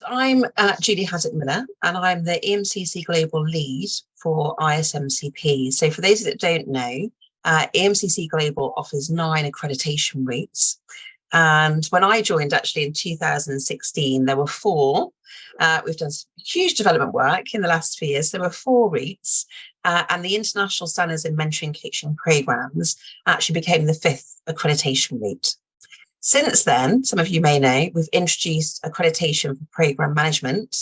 I'm Julie Haddock-Millar, and I'm the EMCC Global lead for ISMCP. So for those that don't know, EMCC Global offers 9 accreditation routes. And when I joined actually in 2016, there were 4. We've done some huge development work in the last few years. There were 4 routes, and the International Standards in Mentoring Coaching Programs actually became the 5th accreditation route. Since then, some of you may know, we've introduced accreditation for program management.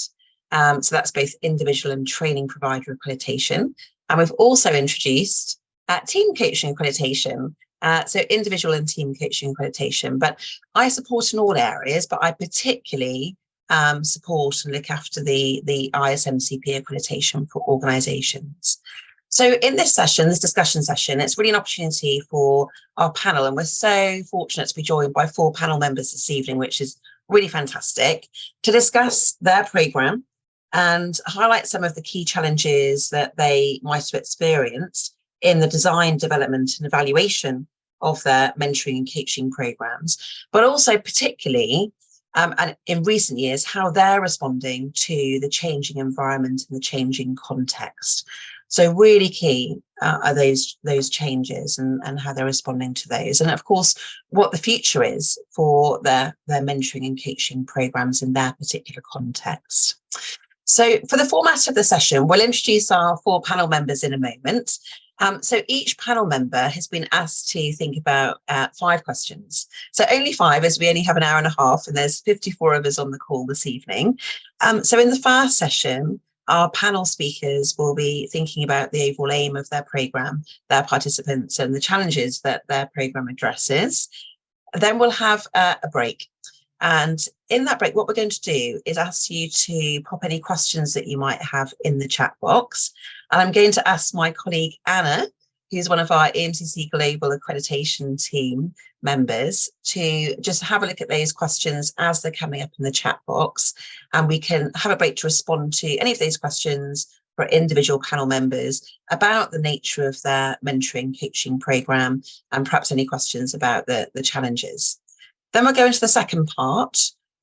So that's both individual and training provider accreditation. And we've also introduced team coaching accreditation. So individual and team coaching accreditation. But I support in all areas, but I particularly support and look after the ISMCP accreditation for organisations. So in this session, this discussion session, it's really an opportunity for our panel, and we're so fortunate to be joined by 4 panel members this evening, which is really fantastic, to discuss their programme and highlight some of the key challenges that they might have experienced in the design, development and evaluation of their mentoring and coaching programmes, but also particularly and in recent years, how they're responding to the changing environment and the changing context. So really key are those changes and how they're responding to those. And of course, what the future is for their mentoring and coaching programs in their particular context. So for the format of the session, we'll introduce our 4 panel members in a moment. So each panel member has been asked to think about 5 questions. So only 5, as we only have an hour and a half, and there's 54 of us on the call this evening. So in the first session, our panel speakers will be thinking about the overall aim of their programme, their participants, and the challenges that their programme addresses. Then we'll have a break. And in that break, what we're going to do is ask you to pop any questions that you might have in the chat box. And I'm going to ask my colleague Anna, who's one of our EMCC Global Accreditation team members, to just have a look at those questions as they're coming up in the chat box. And we can have a break to respond to any of those questions for individual panel members about the nature of their mentoring coaching programme, and perhaps any questions about the challenges. Then we'll go into the second part,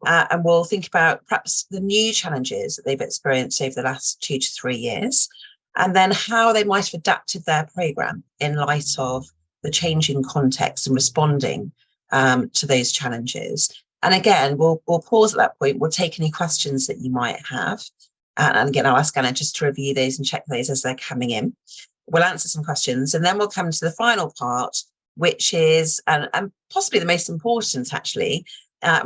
and we'll think about perhaps the new challenges that they've experienced over the last 2 to 3 years, and then how they might have adapted their programme in light of the changing context and responding to those challenges. And again, we'll pause at that point. We'll take any questions that you might have. And again, I'll ask Anna just to review those and check those as they're coming in. We'll answer some questions, and then we'll come to the final part, which is, and possibly the most important actually,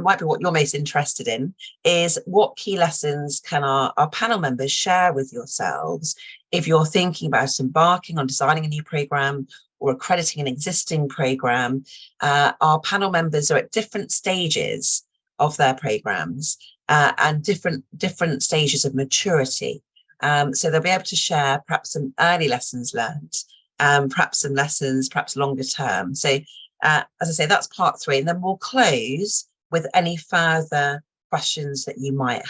might be what you're most interested in, is what key lessons can our panel members share with yourselves if you're thinking about embarking on designing a new programme or accrediting an existing programme. Our panel members are at different stages of their programmes and different stages of maturity. So they'll be able to share perhaps some early lessons learned, perhaps some lessons, perhaps longer term. So as I say, that's part 3, and then we'll close with any further questions that you might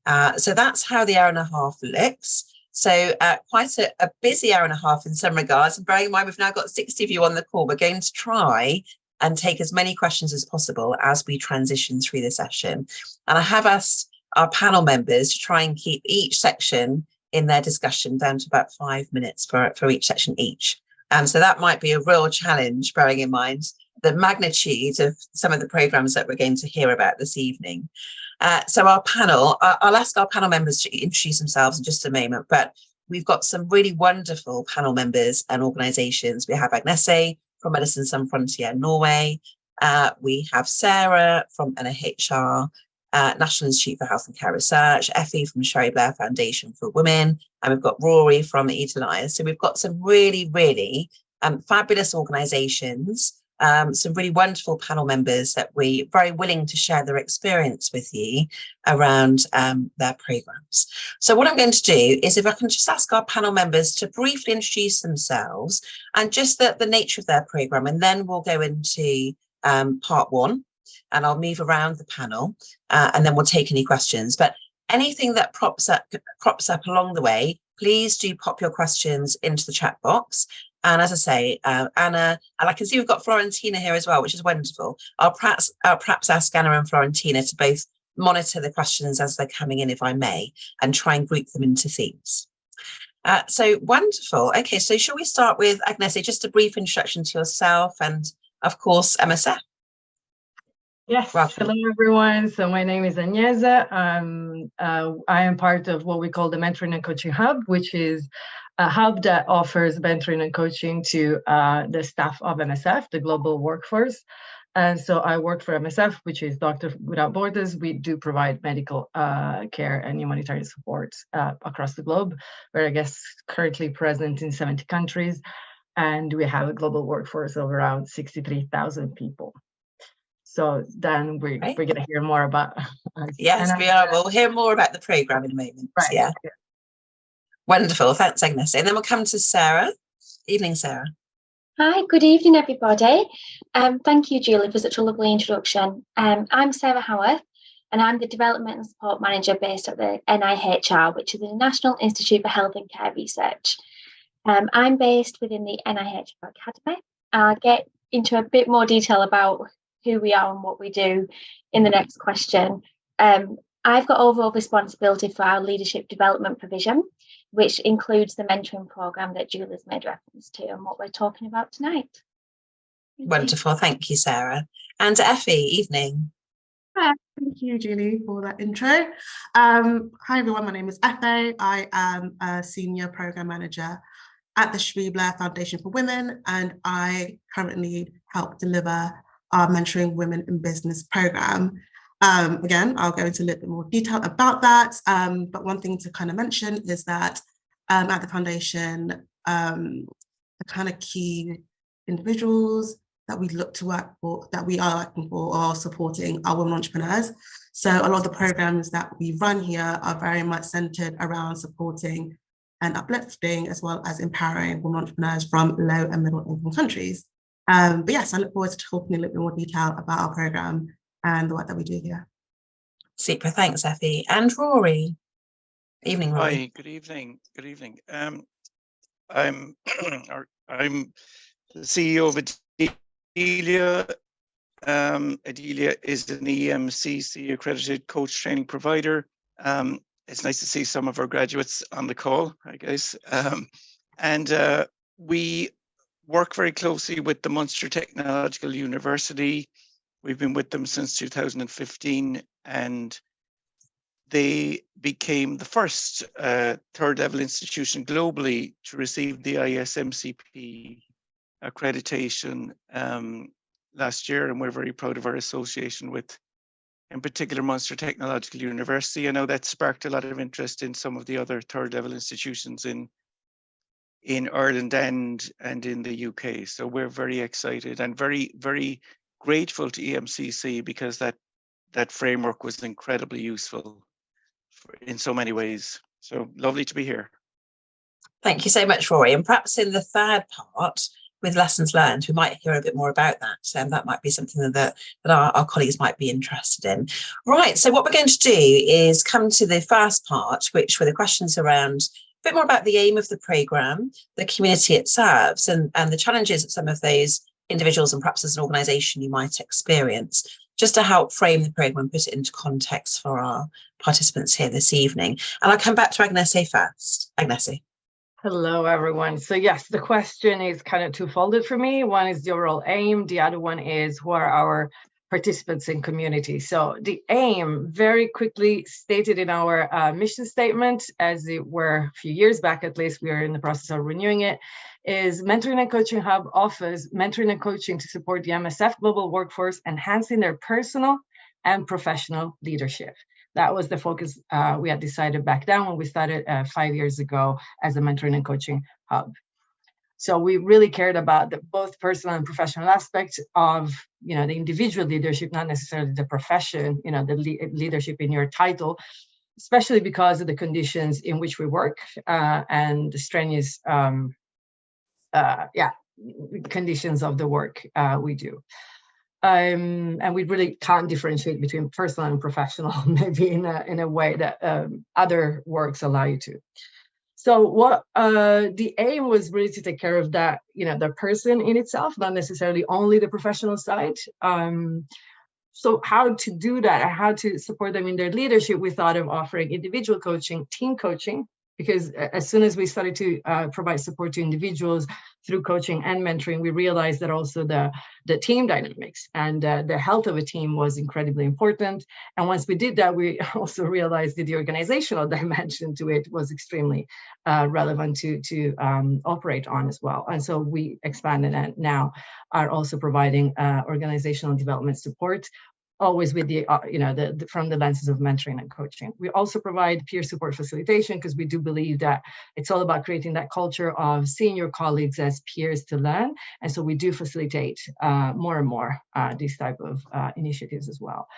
have. So that's how the hour and a half looks. So quite a busy hour and a half in some regards, and bearing in mind we've now got 60 of you on the call. We're going to try and take as many questions as possible as we transition through the session. And I have asked our panel members to try and keep each section in their discussion down to about 5 minutes for each section each. So that might be a real challenge, bearing in mind the magnitude of some of the programmes that we're going to hear about this evening. So our panel, I'll ask our panel members to introduce themselves in just a moment, but we've got some really wonderful panel members and organisations. We have Agnese from Medicine Sans Frontières Norway. We have Sarah from NIHR, National Institute for Health and Care Research, Effie from Sherry Blair Foundation for Women, and we've got Rory from Edelweiss. So we've got some really, really fabulous organisations, some really wonderful panel members that we're very willing to share their experience with you around their programmes. So what I'm going to do is, if I can just ask our panel members to briefly introduce themselves and just the nature of their programme, and then we'll go into part 1. And I'll move around the panel and then we'll take any questions. But anything that crops up along the way, please do pop your questions into the chat box. And as I say, Anna, and I can see we've got Florentina here as well, which is wonderful. I'll perhaps ask Anna and Florentina to both monitor the questions as they're coming in, if I may, and try and group them into themes. So wonderful. Okay, so shall we start with Agnese, just a brief introduction to yourself and, of course, MSF. Yes, hello everyone. So my name is Agnese. I am part of what we call the Mentoring and Coaching Hub, which is a hub that offers mentoring and coaching to the staff of MSF, the global workforce. And so I work for MSF, which is Doctors Without Borders. We do provide medical care and humanitarian support across the globe. We're, I guess, currently present in 70 countries, and we have a global workforce of around 63,000 people. So then we're going to hear more about us. Yes, we are. We'll hear more about the programme in a moment. Right. Yeah. Wonderful. Thanks, Agnese. And then we'll come to Sarah. Evening, Sarah. Hi, good evening, everybody. Thank you, Julie, for such a lovely introduction. I'm Sarah Howarth, and I'm the Development and Support Manager based at the NIHR, which is the National Institute for Health and Care Research. I'm based within the NIHR Academy. I'll get into a bit more detail about who we are and what we do in the next question. I've got overall responsibility for our leadership development provision, which includes the mentoring programme that Julie's made reference to and what we're talking about tonight. Wonderful. Thank you, Sarah. And Effie, evening. Hi, thank you, Julie, for that intro. Hi, everyone. My name is Effie. I am a Senior Programme Manager at the Schriebler Foundation for Women, and I currently help deliver our Mentoring Women in Business programme. Again, I'll go into a little bit more detail about that, but one thing to kind of mention is that at the foundation, the kind of key individuals that we look to work for, that we are working for, are supporting our women entrepreneurs. So a lot of the programs that we run here are very much centered around supporting and uplifting, as well as empowering women entrepreneurs from low and middle income countries. But yes, I look forward to talking in a little bit more detail about our programme and the work that we do here. Super, thanks, Effie. And Rory. Evening, Rory. Hi, good evening. Good evening. I'm the CEO of Adelia. Adelia is an EMCC accredited coach training provider. It's nice to see some of our graduates on the call, I guess. And we work very closely with the Munster Technological University. We've been with them since 2015, and they became the first third level institution globally to receive the ISMCP accreditation last year, and we're very proud of our association with, in particular, Munster Technological University. I know that sparked a lot of interest in some of the other third level institutions in Ireland and in the UK. So we're very excited and very, very grateful to EMCC because that framework was incredibly useful in so many ways. So lovely to be here. Thank you so much, Rory. And perhaps in the third part, with lessons learned, we might hear a bit more about that. So that might be something that our colleagues might be interested in. Right, so what we're going to do is come to the first part, which were the questions around a bit more about the aim of the programme, the community it serves, and the challenges that some of those individuals and perhaps as an organisation you might experience, just to help frame the programme and put it into context for our participants here this evening. And I'll come back to Agnese first. Agnese. Hello, everyone. So yes, the question is kind of twofolded for me. One is the overall aim. The other one is who are our participants in community. So the aim, very quickly stated in our mission statement, as it were a few years back, at least we are in the process of renewing it, is Mentoring and Coaching Hub offers mentoring and coaching to support the MSF global workforce, enhancing their personal and professional leadership. That was the focus we had decided back then when we started 5 years ago as a mentoring and coaching hub. So we really cared about the both personal and professional aspects of, the individual leadership, not necessarily the profession, the leadership in your title, especially because of the conditions in which we work and the strenuous, conditions of the work we do. And we really can't differentiate between personal and professional, maybe in a way that other works allow you to. So what the aim was really to take care of that, the person in itself, not necessarily only the professional side. so how to do that and how to support them in their leadership, we thought of offering individual coaching, team coaching, because as soon as we started to provide support to individuals through coaching and mentoring, we realized that also the team dynamics and the health of a team was incredibly important. And once we did that, we also realized that the organizational dimension to it was extremely relevant to operate on as well. And so we expanded and now are also providing organizational development support, always with the, from the lenses of mentoring and coaching. We also provide peer support facilitation because we do believe that it's all about creating that culture of seeing your colleagues as peers to learn. And so we do facilitate more and more these type of initiatives as well.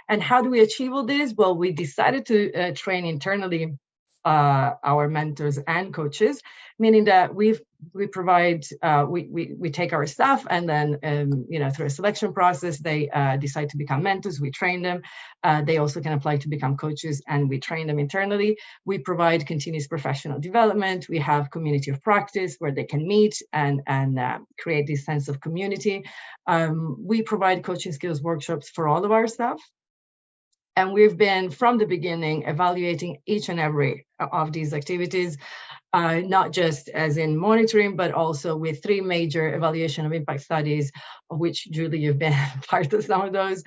And how do we achieve all this? Well, we decided to train internally our mentors and coaches, meaning that we provide, we take our staff and then, through a selection process, they decide to become mentors, we train them. They also can apply to become coaches and we train them internally. We provide continuous professional development. We have community of practice where they can meet and create this sense of community. We provide coaching skills workshops for all of our staff. And we've been, from the beginning, evaluating each and every of these activities, not just as in monitoring, but also with 3 major evaluation of impact studies, of which, Julie, you've been part of some of those,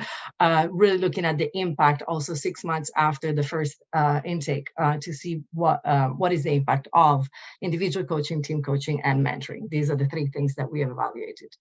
really looking at the impact also 6 months after the first intake to see what is the impact of individual coaching, team coaching, and mentoring. These are the 3 things that we have evaluated.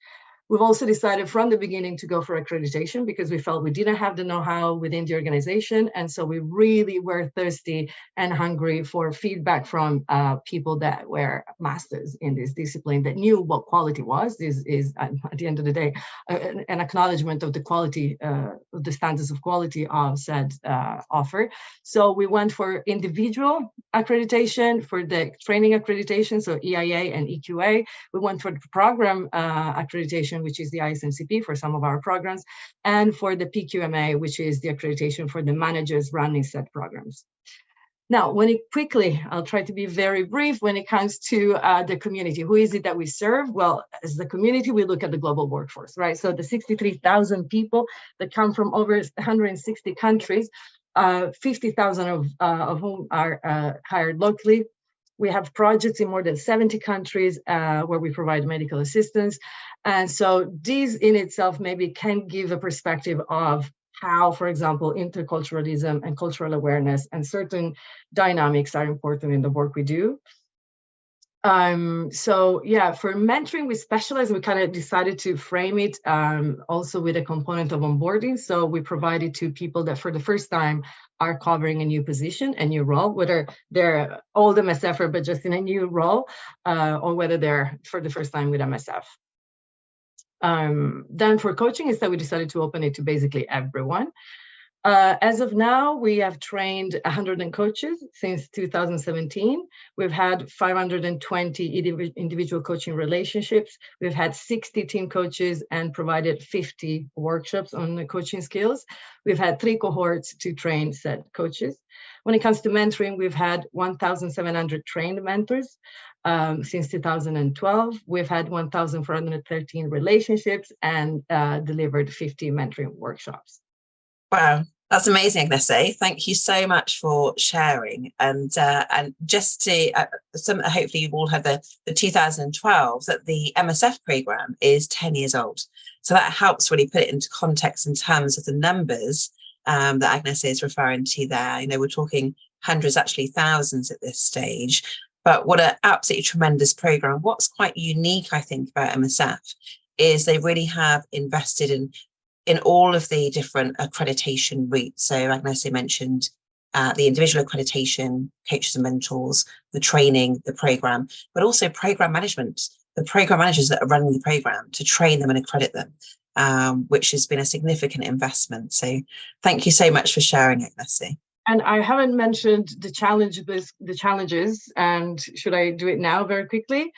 We've also decided from the beginning to go for accreditation because we felt we didn't have the know-how within the organization. And so we really were thirsty and hungry for feedback from people that were masters in this discipline, that knew what quality was. This is, at the end of the day, an acknowledgement of the quality, of the standards of quality of said offer. So we went for individual accreditation, for the training accreditation, so EIA and EQA. We went for the program accreditation, which is the ISMCP for some of our programs, and for the PQMA, which is the accreditation for the managers running said programs. Now, I'll try to be very brief when it comes to the community. Who is it that we serve? Well, as the community, we look at the global workforce, right? So the 63,000 people that come from over 160 countries, 50,000 of whom are hired locally. We have projects in more than 70 countries where we provide medical assistance. And so these in itself maybe can give a perspective of how, for example, interculturalism and cultural awareness and certain dynamics are important in the work we do. So yeah, for mentoring, we specialize, we kind of decided to frame it also with a component of onboarding. So we provide it to people that for the first time are covering a new position, a new role, whether they're old MSFer, but just in a new role, or whether they're for the first time with MSF. Then for coaching, instead, we decided to open it to basically everyone. As of now, we have trained 100 coaches since 2017. We've had 520 individual coaching relationships. We've had 60 team coaches and provided 50 workshops on the coaching skills. We've had 3 cohorts to train said coaches. When it comes to mentoring, we've had 1,700 trained mentors since 2012. We've had 1,413 relationships and delivered 50 mentoring workshops. Wow, that's amazing, Agnese. Thank you so much for sharing. And just to, hopefully you've all had the 2012, that the MSF program is 10 years old. So that helps really put it into context in terms of the numbers that Agnese is referring to there. You know, we're talking hundreds, actually thousands at this stage. But what an absolutely tremendous program. What's quite unique, I think, about MSF is they really have invested in all of the different accreditation routes. So Agnese mentioned the individual accreditation, coaches and mentors, the training, the program, but also program management, the program managers that are running the program to train them and accredit them, which has been a significant investment. So thank you so much for sharing, Agnese. And I haven't mentioned the challenges, and should I do it now very quickly?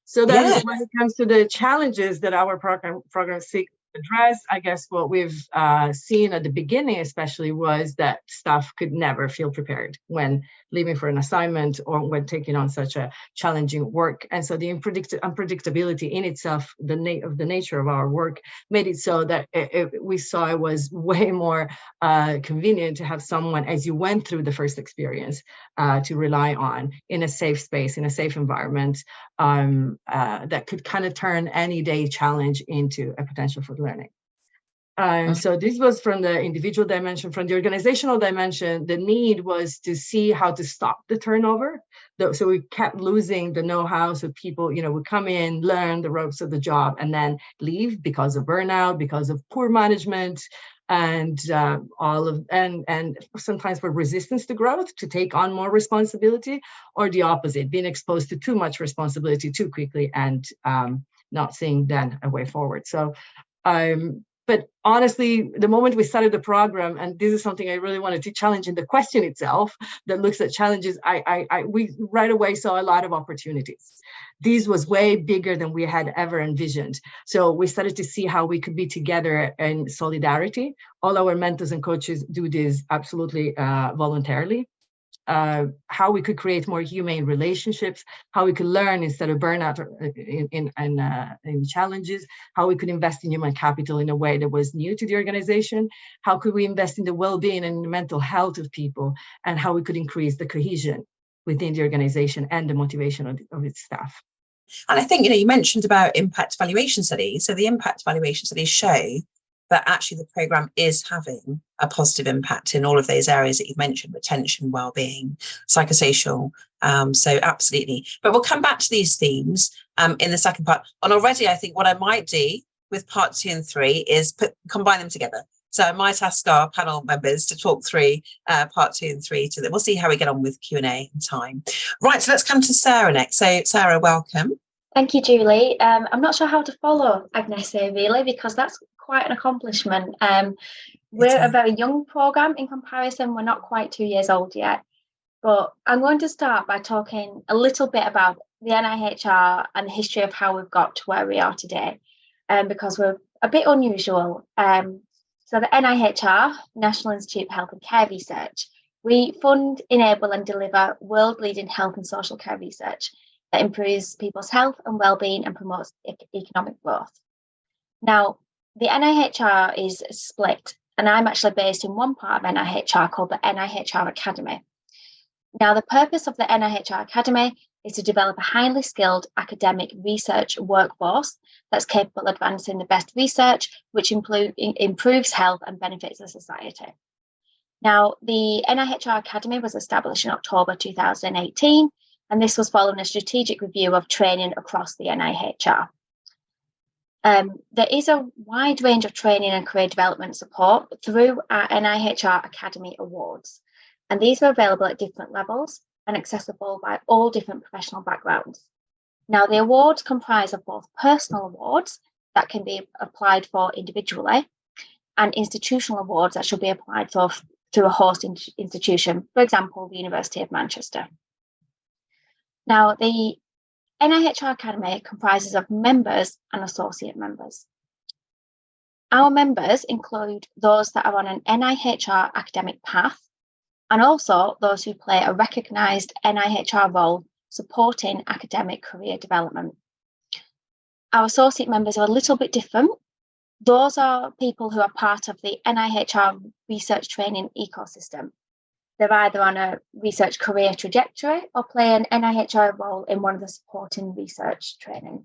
So then when it comes to the challenges that our programs seek address. I guess what we've seen at the beginning especially was that staff could never feel prepared when leaving for an assignment or when taking on such a challenging work. And so the unpredictability in itself, the nature of our work, made it so that we saw it was way more convenient to have someone, as you went through the first experience, to rely on in a safe space, in a safe environment, that could kind of turn any day challenge into a potential for learning. So this was from the individual dimension. From the organizational dimension, the need was to see how to stop the turnover. So we kept losing the know-how. So people, would come in, learn the ropes of the job, and then leave because of burnout, because of poor management, and and sometimes for resistance to growth, to take on more responsibility, or the opposite, being exposed to too much responsibility too quickly and not seeing then a way forward. So but honestly, the moment we started the program, and this is something I really wanted to challenge in the question itself that looks at challenges, we right away saw a lot of opportunities. This was way bigger than we had ever envisioned. So we started to see how we could be together in solidarity. All our mentors and coaches do this absolutely voluntarily. How we could create more humane relationships, how we could learn instead of burnout in challenges, how we could invest in human capital in a way that was new to the organization, how could we invest in the well-being and the mental health of people, and how we could increase the cohesion within the organization and the motivation of its staff. And I think, you mentioned about impact evaluation studies. So the impact evaluation studies show that actually the programme is having a positive impact in all of those areas that you've mentioned: retention, well-being, psychosocial. So absolutely. But we'll come back to these themes in the second part. And already I think what I might do with part 2 and 3 is combine them together. So I might ask our panel members to talk through part 2 and 3. So that we'll see how we get on with Q&A in time. Right, so let's come to Sarah next. So Sarah, welcome. Thank you, Julie. I'm not sure how to follow Agnes really, because that's quite an accomplishment. We're a very young programme in comparison. We're not quite 2 years old yet. But I'm going to start by talking a little bit about the NIHR and the history of how we've got to where we are today, because we're a bit unusual. So the NIHR, National Institute for Health and Care Research, we fund, enable and deliver world-leading health and social care research that improves people's health and well-being and promotes economic growth. Now, the NIHR is split, and I'm actually based in one part of NIHR called the NIHR Academy. Now, the purpose of the NIHR Academy is to develop a highly skilled academic research workforce that's capable of advancing the best research, which improves health and benefits the society. Now, the NIHR Academy was established in October 2018, and this was following a strategic review of training across the NIHR. There is a wide range of training and career development support through our NIHR Academy Awards, and these are available at different levels and accessible by all different professional backgrounds. Now, the awards comprise of both personal awards that can be applied for individually and institutional awards that should be applied for through a host institution, for example, the University of Manchester. Now, the NIHR Academy comprises of members and associate members. Our members include those that are on an NIHR academic path, and also those who play a recognised NIHR role supporting academic career development. Our associate members are a little bit different. Those are people who are part of the NIHR research training ecosystem. They're either on a research career trajectory or play an NIHR role in one of the supporting research training.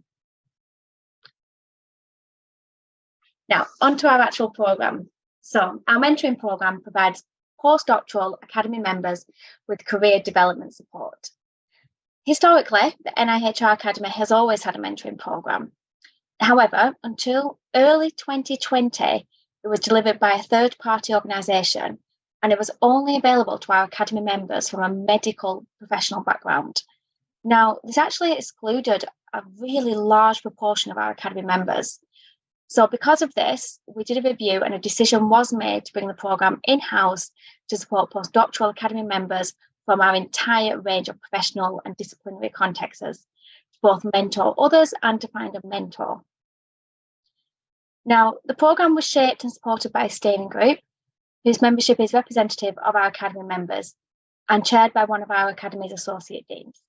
Now, onto our actual programme. So our mentoring programme provides postdoctoral academy members with career development support. Historically, the NIHR Academy has always had a mentoring programme. However, until early 2020, it was delivered by a third-party organisation, and it was only available to our academy members from a medical professional background. Now, this actually excluded a really large proportion of our academy members. So because of this, we did a review and a decision was made to bring the programme in-house to support postdoctoral academy members from our entire range of professional and disciplinary contexts, to both mentor others and to find a mentor. Now, the programme was shaped and supported by a steering group, whose membership is representative of our Academy members and chaired by one of our Academy's Associate Deans.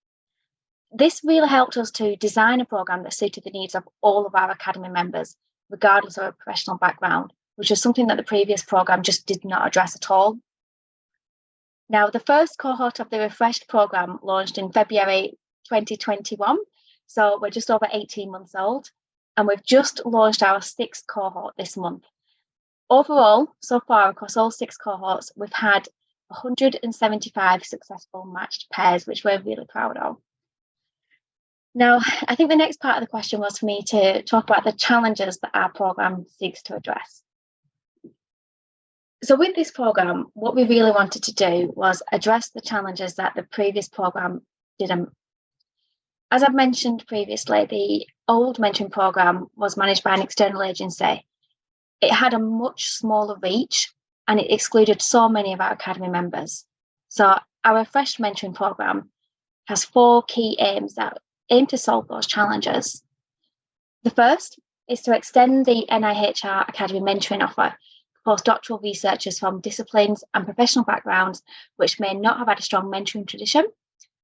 This really helped us to design a programme that suited the needs of all of our Academy members, regardless of a professional background, which is something that the previous programme just did not address at all. Now, the first cohort of the refreshed programme launched in February 2021, so we're just over 18 months old, and we've just launched our 6th cohort this month. Overall, so far across all 6 cohorts, we've had 175 successful matched pairs, which we're really proud of. Now, I think the next part of the question was for me to talk about the challenges that our programme seeks to address. So with this programme, what we really wanted to do was address the challenges that the previous programme didn't. As I've mentioned previously, the old mentoring programme was managed by an external agency. It had a much smaller reach and it excluded so many of our Academy members. So our refreshed mentoring programme has 4 key aims that aim to solve those challenges. The first is to extend the NIHR Academy mentoring offer to postdoctoral researchers from disciplines and professional backgrounds which may not have had a strong mentoring tradition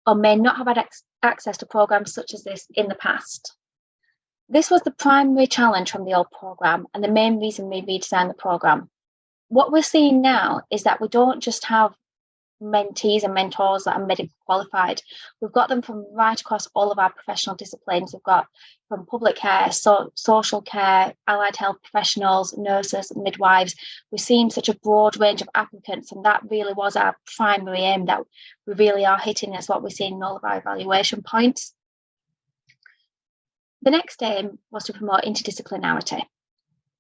or may not have had access to programmes such as this in the past. This was the primary challenge from the old programme and the main reason we redesigned the programme. What we're seeing now is that we don't just have mentees and mentors that are medically qualified. We've got them from right across all of our professional disciplines. We've got from public care, social care, allied health professionals, nurses, midwives. We're seeing such a broad range of applicants, and that really was our primary aim that we really are hitting. That's what we're seeing in all of our evaluation points. The next aim was to promote interdisciplinarity.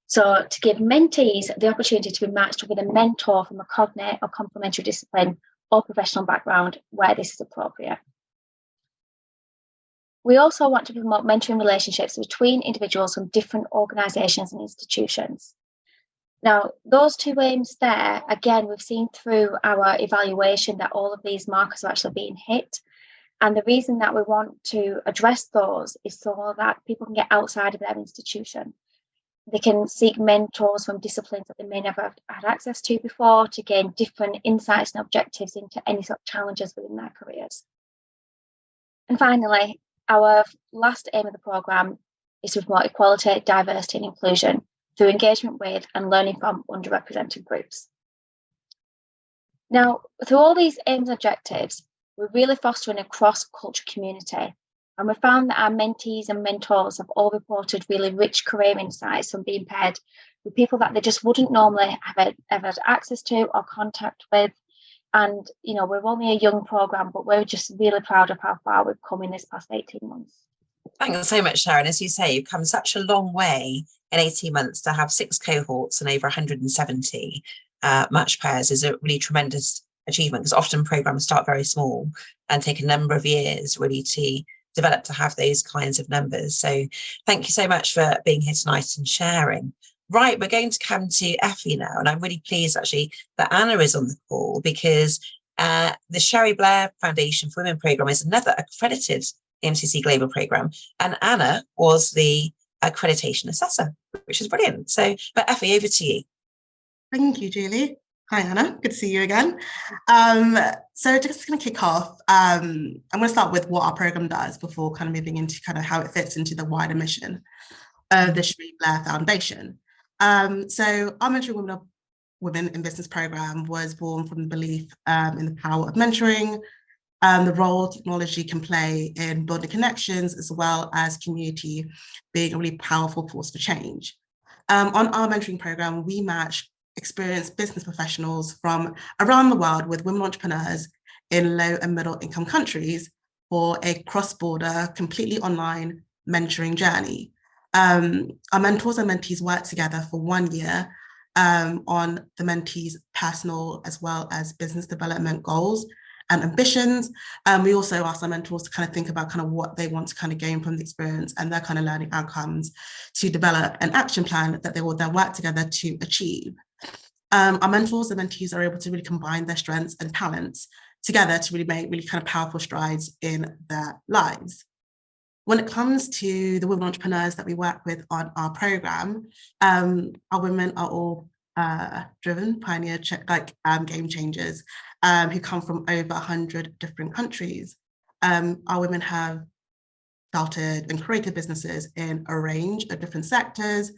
So to give mentees the opportunity to be matched with a mentor from a cognate or complementary discipline or professional background where this is appropriate. We also want to promote mentoring relationships between individuals from different organisations and institutions. Now, those 2 aims there, again, we've seen through our evaluation that all of these markers are actually being hit. And the reason that we want to address those is so that people can get outside of their institution. They can seek mentors from disciplines that they may never have had access to before to gain different insights and objectives into any sort of challenges within their careers. And finally, our last aim of the programme is to promote equality, diversity and inclusion through engagement with and learning from underrepresented groups. Now, through all these aims and objectives, we're really fostering a cross-culture community. And we found that our mentees and mentors have all reported really rich career insights from being paired with people that they just wouldn't normally have ever had access to or contact with. And, you know, we're only a young programme, but we're just really proud of how far we've come in this past 18 months. Thanks so much, Sharon. As you say, you've come such a long way in 18 months to have 6 cohorts and over 170 match pairs is a really tremendous achievement, because often programmes start very small and take a number of years really to develop to have those kinds of numbers. So thank you so much for being here tonight and sharing. Right, we're going to come to Effie now, and I'm really pleased actually that Anna is on the call, because the Sherry Blair Foundation for Women programme is another accredited EMCC Global programme, and Anna was the accreditation assessor, which is brilliant. So, but Effie, over to you. Thank you, Julie. Hi, Anna. Good to see you again. So just going to kick off, I'm going to start with what our programme does before kind of moving into kind of how it fits into the wider mission of the Julie Blair Foundation. So our Mentoring Women in Business programme was born from the belief in the power of mentoring, the role technology can play in building connections, as well as community being a really powerful force for change. On our mentoring programme, we match experienced business professionals from around the world with women entrepreneurs in low and middle income countries for a cross-border, completely online mentoring journey. Our mentors and mentees work together for 1 year on the mentees' personal as well as business development goals and ambitions. We also ask our mentors to kind of think about kind of what they want to kind of gain from the experience and their kind of learning outcomes to develop an action plan that they will then work together to achieve. Our mentors and mentees are able to really combine their strengths and talents together to really make really kind of powerful strides in their lives. When it comes to the women entrepreneurs that we work with on our program, our women are all driven, pioneer, game changers who come from over 100 different countries. Our women have started and created businesses in a range of different sectors,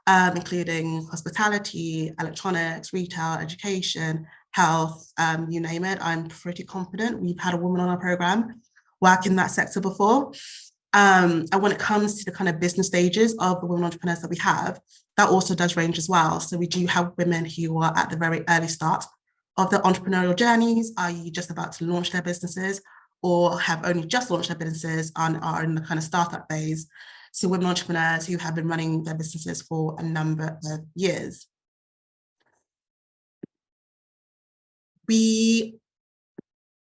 including hospitality, electronics, retail, education, health, you name it. I'm pretty confident we've had a woman on our program work in that sector before. And when it comes to the kind of business stages of the women entrepreneurs that we have, that also does range as well. So we do have women who are at the very early start of their entrepreneurial journeys, i.e. just about to launch their businesses, or have only just launched their businesses and are in the kind of startup phase. So women entrepreneurs who have been running their businesses for a number of years. The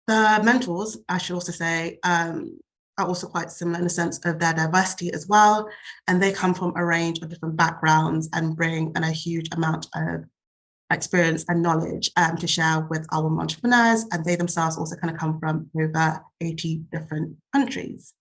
mentors, I should also say, are also quite similar in the sense of their diversity as well. And they come from a range of different backgrounds and bring a huge amount of experience and knowledge to share with our women entrepreneurs. And they themselves also kind of come from over 80 different countries.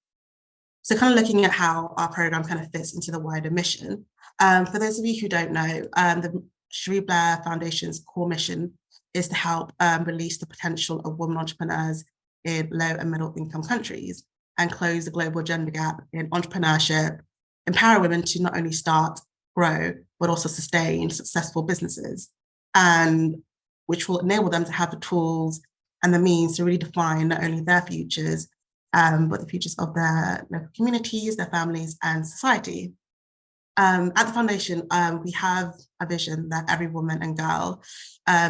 So kind of looking at how our program kind of fits into the wider mission. For those of you who don't know, the Julie Blair Foundation's core mission is to help release the potential of women entrepreneurs in low and middle income countries and close the global gender gap in entrepreneurship, empower women to not only start, grow, but also sustain successful businesses, and which will enable them to have the tools and the means to really define not only their futures, but the futures of their local communities, their families, and society. At the foundation, we have a vision that every woman and girl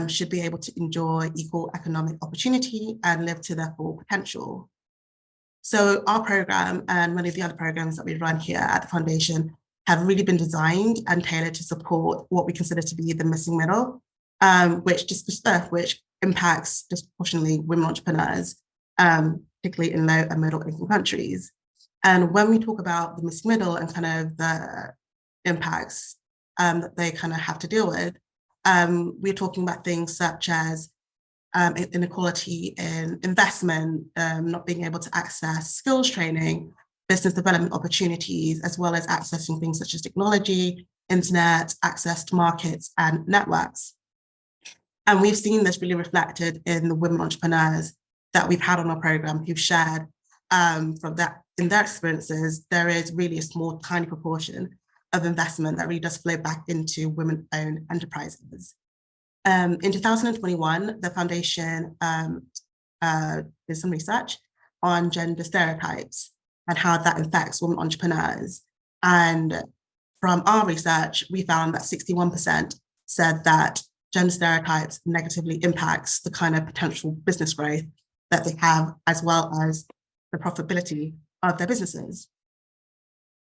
should be able to enjoy equal economic opportunity and live to their full potential. So our program and many of the other programs that we run here at the foundation have really been designed and tailored to support what we consider to be the missing middle, which impacts disproportionately women entrepreneurs, particularly in low and middle income countries. And when we talk about the missing middle and kind of the impacts that they kind of have to deal with, we're talking about things such as inequality in investment, not being able to access skills training, business development opportunities, as well as accessing things such as technology, internet, access to markets and networks. And we've seen this really reflected in the women entrepreneurs that we've had on our program who've shared from that in their experiences. There is really a small, tiny proportion of investment that really does flow back into women-owned enterprises. In 2021, the foundation did some research on gender stereotypes and how that affects women entrepreneurs. And from our research, we found that 61% said that gender stereotypes negatively impacts the kind of potential business growth that they have, as well as the profitability of their businesses.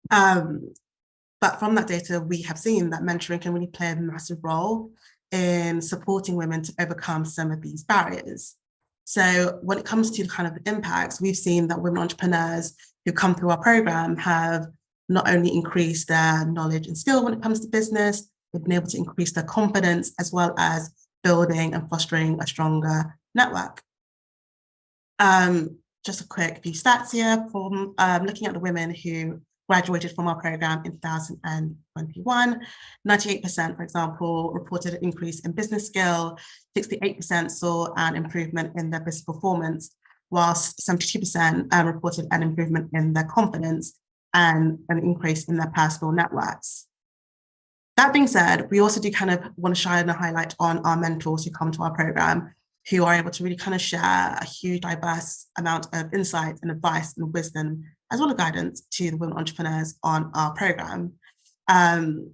But from that data, we have seen that mentoring can really play a massive role in supporting women to overcome some of these barriers. So when it comes to kind of the impacts, we've seen that women entrepreneurs who come through our program have not only increased their knowledge and skill when it comes to business, they've been able to increase their confidence, as well as building and fostering a stronger network. Just a quick few stats here from looking at the women who graduated from our program in 2021. 98%, for example, reported an increase in business skill, 68% saw an improvement in their business performance, whilst 72% reported an improvement in their confidence and an increase in their personal networks. That being said, we also do kind of want to shine a highlight on our mentors who come to our program, who are able to really kind of share a huge, diverse amount of insight and advice and wisdom, as well as guidance to the women entrepreneurs on our program. And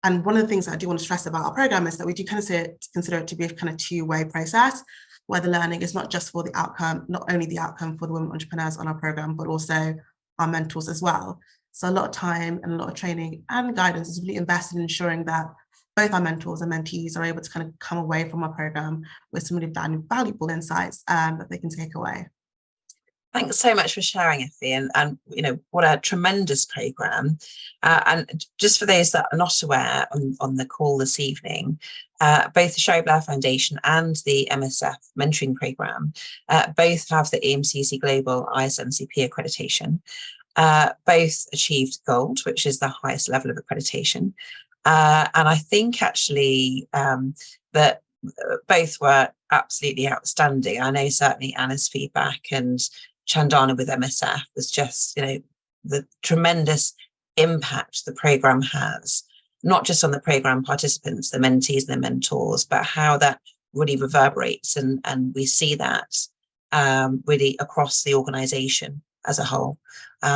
one of the things that I do want to stress about our program is that we do kind of consider it to be a kind of two-way process, where the learning is not just for the outcome, not only the outcome for the women entrepreneurs on our program, but also our mentors as well. So a lot of time and a lot of training and guidance is really invested in ensuring that both our mentors and mentees are able to kind of come away from our program with some really valuable insights that they can take away. Thanks so much for sharing, Effie, and you know, what a tremendous programme. And just for those that are not aware on the call this evening, both the Julie Blair Foundation and the MSF mentoring programme both have the EMCC Global ISMCP accreditation. Both achieved gold, which is the highest level of accreditation. And I think actually that both were absolutely outstanding. I know certainly Anna's feedback and Chandana with MSF was just, the tremendous impact the program has, not just on the program participants, the mentees and the mentors, but how that really reverberates. And we see that really across the organisation as a whole.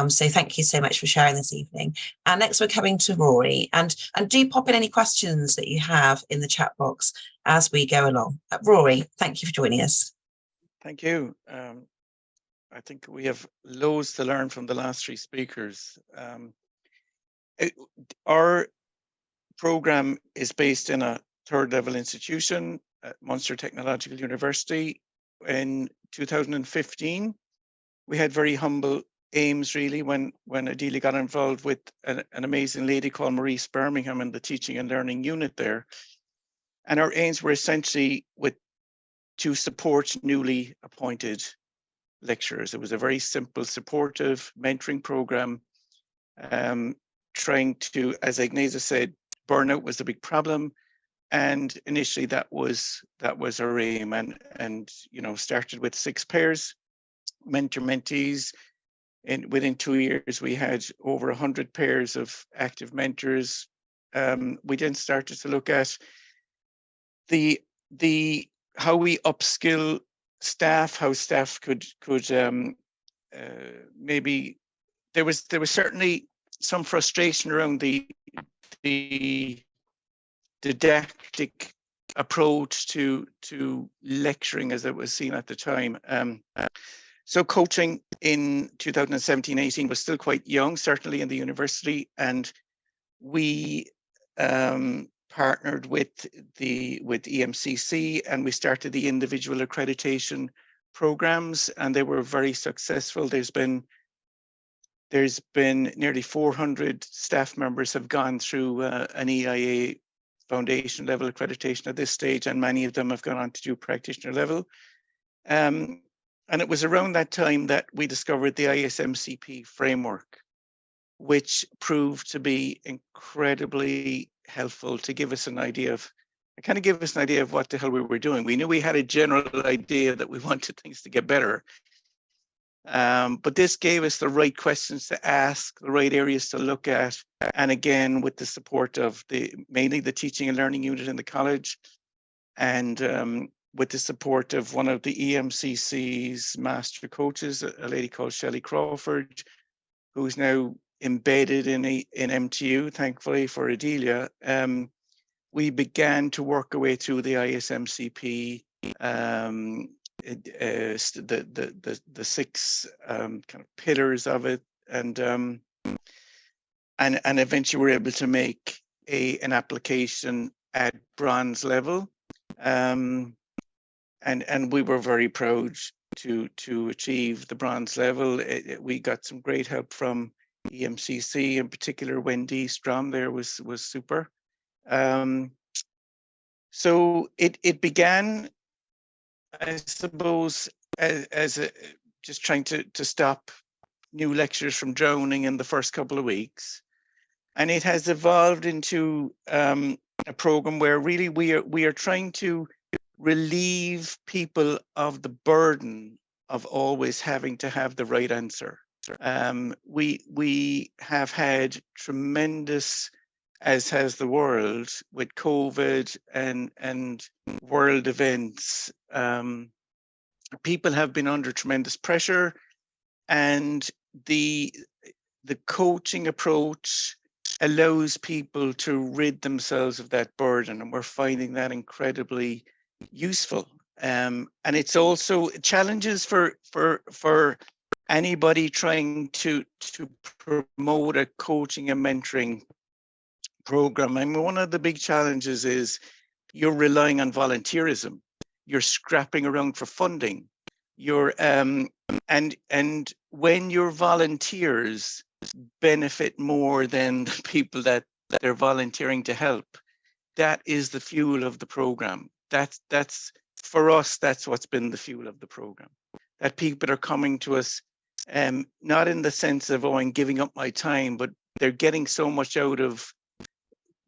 So thank you so much for sharing this evening. And next we're coming to Rory, and do pop in any questions that you have in the chat box as we go along. Rory, thank you for joining us. Thank you. I think we have loads to learn from the last three speakers. Our program is based in a third level institution at Munster Technological University. In 2015, we had very humble aims really when Adelia got involved with an amazing lady called Maurice Birmingham in the teaching and learning unit there. And our aims were essentially to support newly appointed lecturers. It was a very simple, supportive mentoring program, trying to, as Agnesa said, burnout was a big problem. And initially that was our aim, and started with 6 pairs, mentor-mentees. And within 2 years, we had over 100 pairs of active mentors. We then started to look at the how we upskill staff, how staff could maybe there was certainly some frustration around the didactic approach to lecturing as it was seen at the time. So coaching in 2017-18 was still quite young, certainly in the university, and we partnered with EMCC, and we started the individual accreditation programs, and they were very successful. There's been nearly 400 staff members have gone through an EIA foundation level accreditation at this stage, and many of them have gone on to do practitioner level. And it was around that time that we discovered the ISMCP framework, which proved to be incredibly helpful to give us an idea of what the hell we were doing. We knew we had a general idea that we wanted things to get better. But this gave us the right questions to ask, the right areas to look at. And again, with the support of mainly the teaching and learning unit in the college, and with the support of one of the EMCC's master coaches, a lady called Shelley Crawford, who's now embedded in MTU, thankfully for Adelia. We began to work our way through the ISMCP, the 6 kind of pillars of it, and eventually we're able to make an application at bronze level, and we were very proud to achieve the bronze level. We got some great help from EMCC, in particular Wendy Strom there was super. So it began, I suppose, as just trying to stop new lecturers from drowning in the first couple of weeks, and it has evolved into a program where really we are trying to relieve people of the burden of always having to have the right answer. We have had tremendous, as has the world, with COVID and world events. People have been under tremendous pressure, and the coaching approach allows people to rid themselves of that burden, and we're finding that incredibly useful. And it's also challenges for anybody trying to promote a coaching and mentoring program. I mean, one of the big challenges is you're relying on volunteerism. You're scrapping around for funding. You're and when your volunteers benefit more than the people that they're volunteering to help, that is the fuel of the program. That's for us, that's what's been the fuel of the program. That people are coming to us not in the sense of, oh, I'm giving up my time, but they're getting so much out of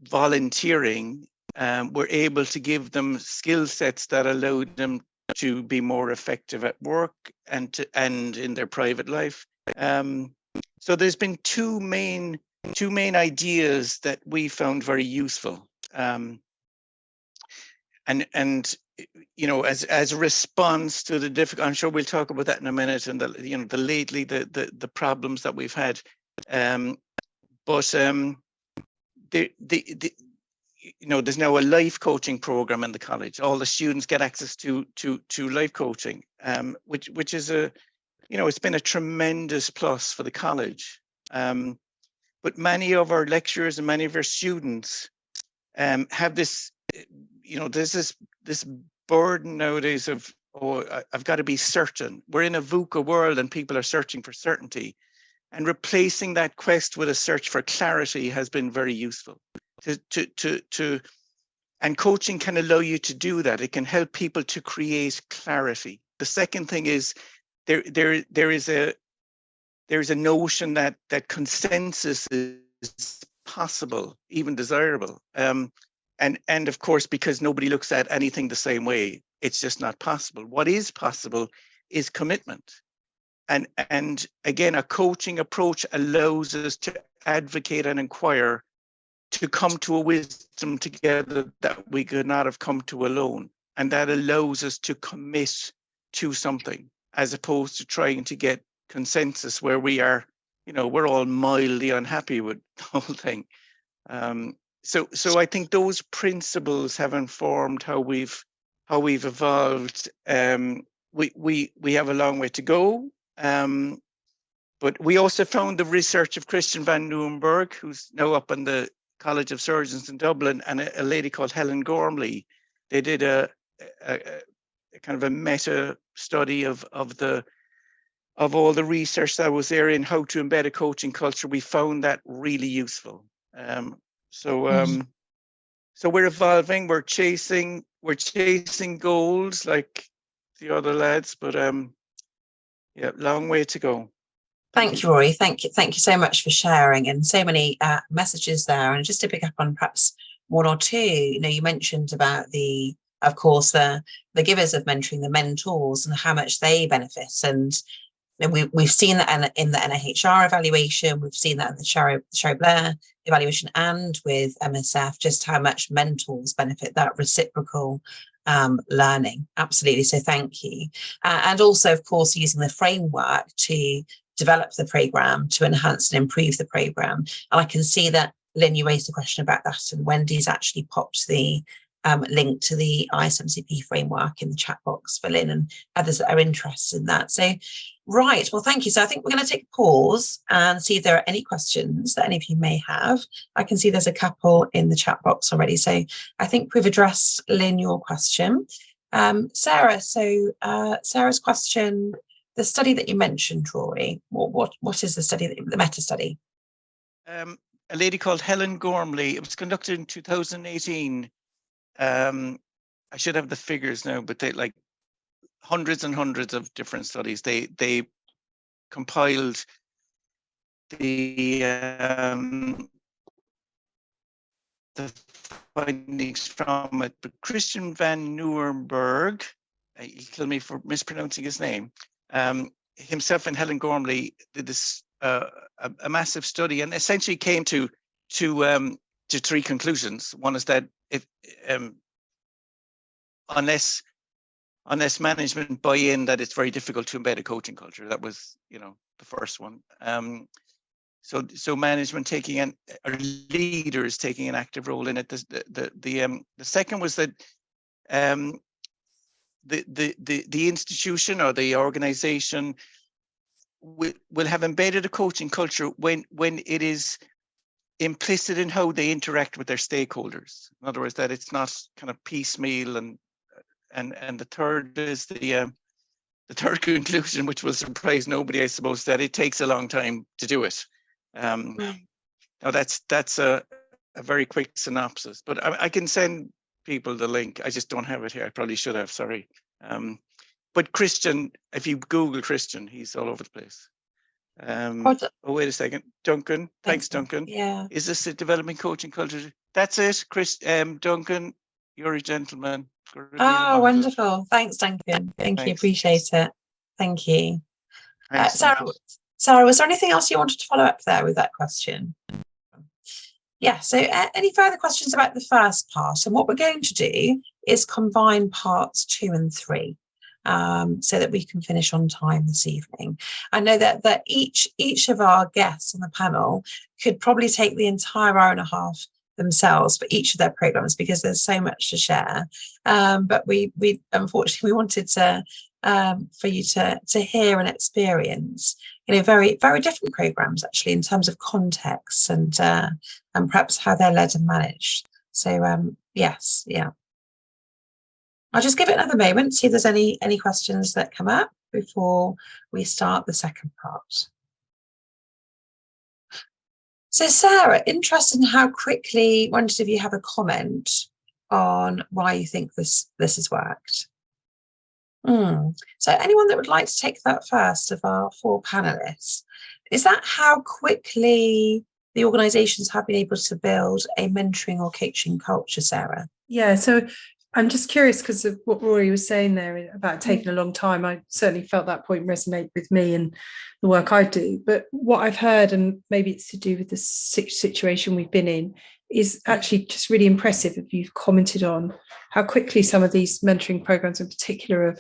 volunteering. We're able to give them skill sets that allow them to be more effective at work and in their private life. So there's been two main ideas that we found very useful. And you know, as a response to the difficult, I'm sure we'll talk about that in a minute, and the problems that we've had. You know, there's now a life coaching program in the college. All the students get access to life coaching, which is a, you know, it's been a tremendous plus for the college. But many of our lecturers and many of our students have this, you know, there's this burden nowadays of, oh, I've got to be certain. We're in a VUCA world and people are searching for certainty. And replacing that quest with a search for clarity has been very useful. And coaching can allow you to do that. It can help people to create clarity. The second thing is there is a notion that consensus is possible, even desirable. And of course, because nobody looks at anything the same way, it's just not possible. What is possible is commitment. And again, a coaching approach allows us to advocate and inquire, to come to a wisdom together that we could not have come to alone. And that allows us to commit to something, as opposed to trying to get consensus where we are, you know, we're all mildly unhappy with the whole thing. So I think those principles have informed how we've evolved. We have a long way to go. But we also found the research of Christian van Nieuwenburg, who's now up in the College of Surgeons in Dublin, and a lady called Helen Gormley. They did a kind of a meta study of all the research that was there in how to embed a coaching culture. We found that really useful. So we're evolving. We're chasing goals like the other lads, but yeah, long way to go. Thank you, Rory. Thank you so much for sharing, and so many messages there. And just to pick up on perhaps one or two, you know, you mentioned about of course, the givers of mentoring, the mentors, and how much they benefit. And you know, we've seen that in the NIHR evaluation, we've seen that in the Sherry Blair evaluation, and with MSF, just how much mentors benefit, that reciprocal learning. Absolutely. So thank you. And also, of course, using the framework to develop the programme, to enhance and improve the programme. And I can see that, Lynn, you raised a question about that, and Wendy's actually popped the link to the ISMCP framework in the chat box for Lynn and others that are interested in that. So, right, well, thank you. So I think we're going to take a pause and see if there are any questions that any of you may have. I can see there's a couple in the chat box already. So I think we've addressed, Lynn, your question. Sarah, so Sarah's question, the study that you mentioned, Rory, what is the study, the meta study? A lady called Helen Gormley. It was conducted in 2018. I should have the figures now, but they, like, hundreds and hundreds of different studies. They compiled the findings from it. But Christian van Nieuwenburg, he killed me for mispronouncing his name. Himself and Helen Gormley did this a massive study, and essentially came to three conclusions. One is that if unless management buy in, that it's very difficult to embed a coaching culture. That was, you know, the first one. So management or leaders taking an active role in it. The second was that the institution or the organization will have embedded a coaching culture when it is implicit in how they interact with their stakeholders. In other words, that it's not kind of piecemeal. And the third is the third conclusion, which will surprise nobody, I suppose, that it takes a long time to do it. Now that's a very quick synopsis, but I can send people the link. I just don't have it here. I probably should have, sorry. But Christian, if you Google Christian, he's all over the place. Oh, wait a second. Duncan. Thanks, Duncan. Yeah. Is this a development coaching culture? That's it, Chris. Duncan, you're a gentleman. Oh, wonderful. Thanks, Duncan. Thank you. Appreciate it. Thank you. Sarah, was there anything else you wanted to follow up there with that question? Yeah, so any further questions about the first part? And what we're going to do is combine parts 2 and 3 so that we can finish on time this evening. I know that each of our guests on the panel could probably take the entire hour and a half themselves for each of their programs because there's so much to share. But we unfortunately we wanted to for you to hear and experience, very, very different programs actually in terms of context and perhaps how they're led and managed. So yes, yeah. I'll just give it another moment, see if there's any questions that come up before we start the second part. So Sarah, interested in how quickly, wondered if you have a comment on why you think this has worked. So anyone that would like to take that first of our 4 panelists, is that how quickly the organisations have been able to build a mentoring or coaching culture, Sarah? Yeah, so I'm just curious because of what Rory was saying there about taking a long time. I certainly felt that point resonate with me and the work I do. But what I've heard, and maybe it's to do with the situation we've been in, is actually just really impressive if you've commented on how quickly some of these mentoring programs in particular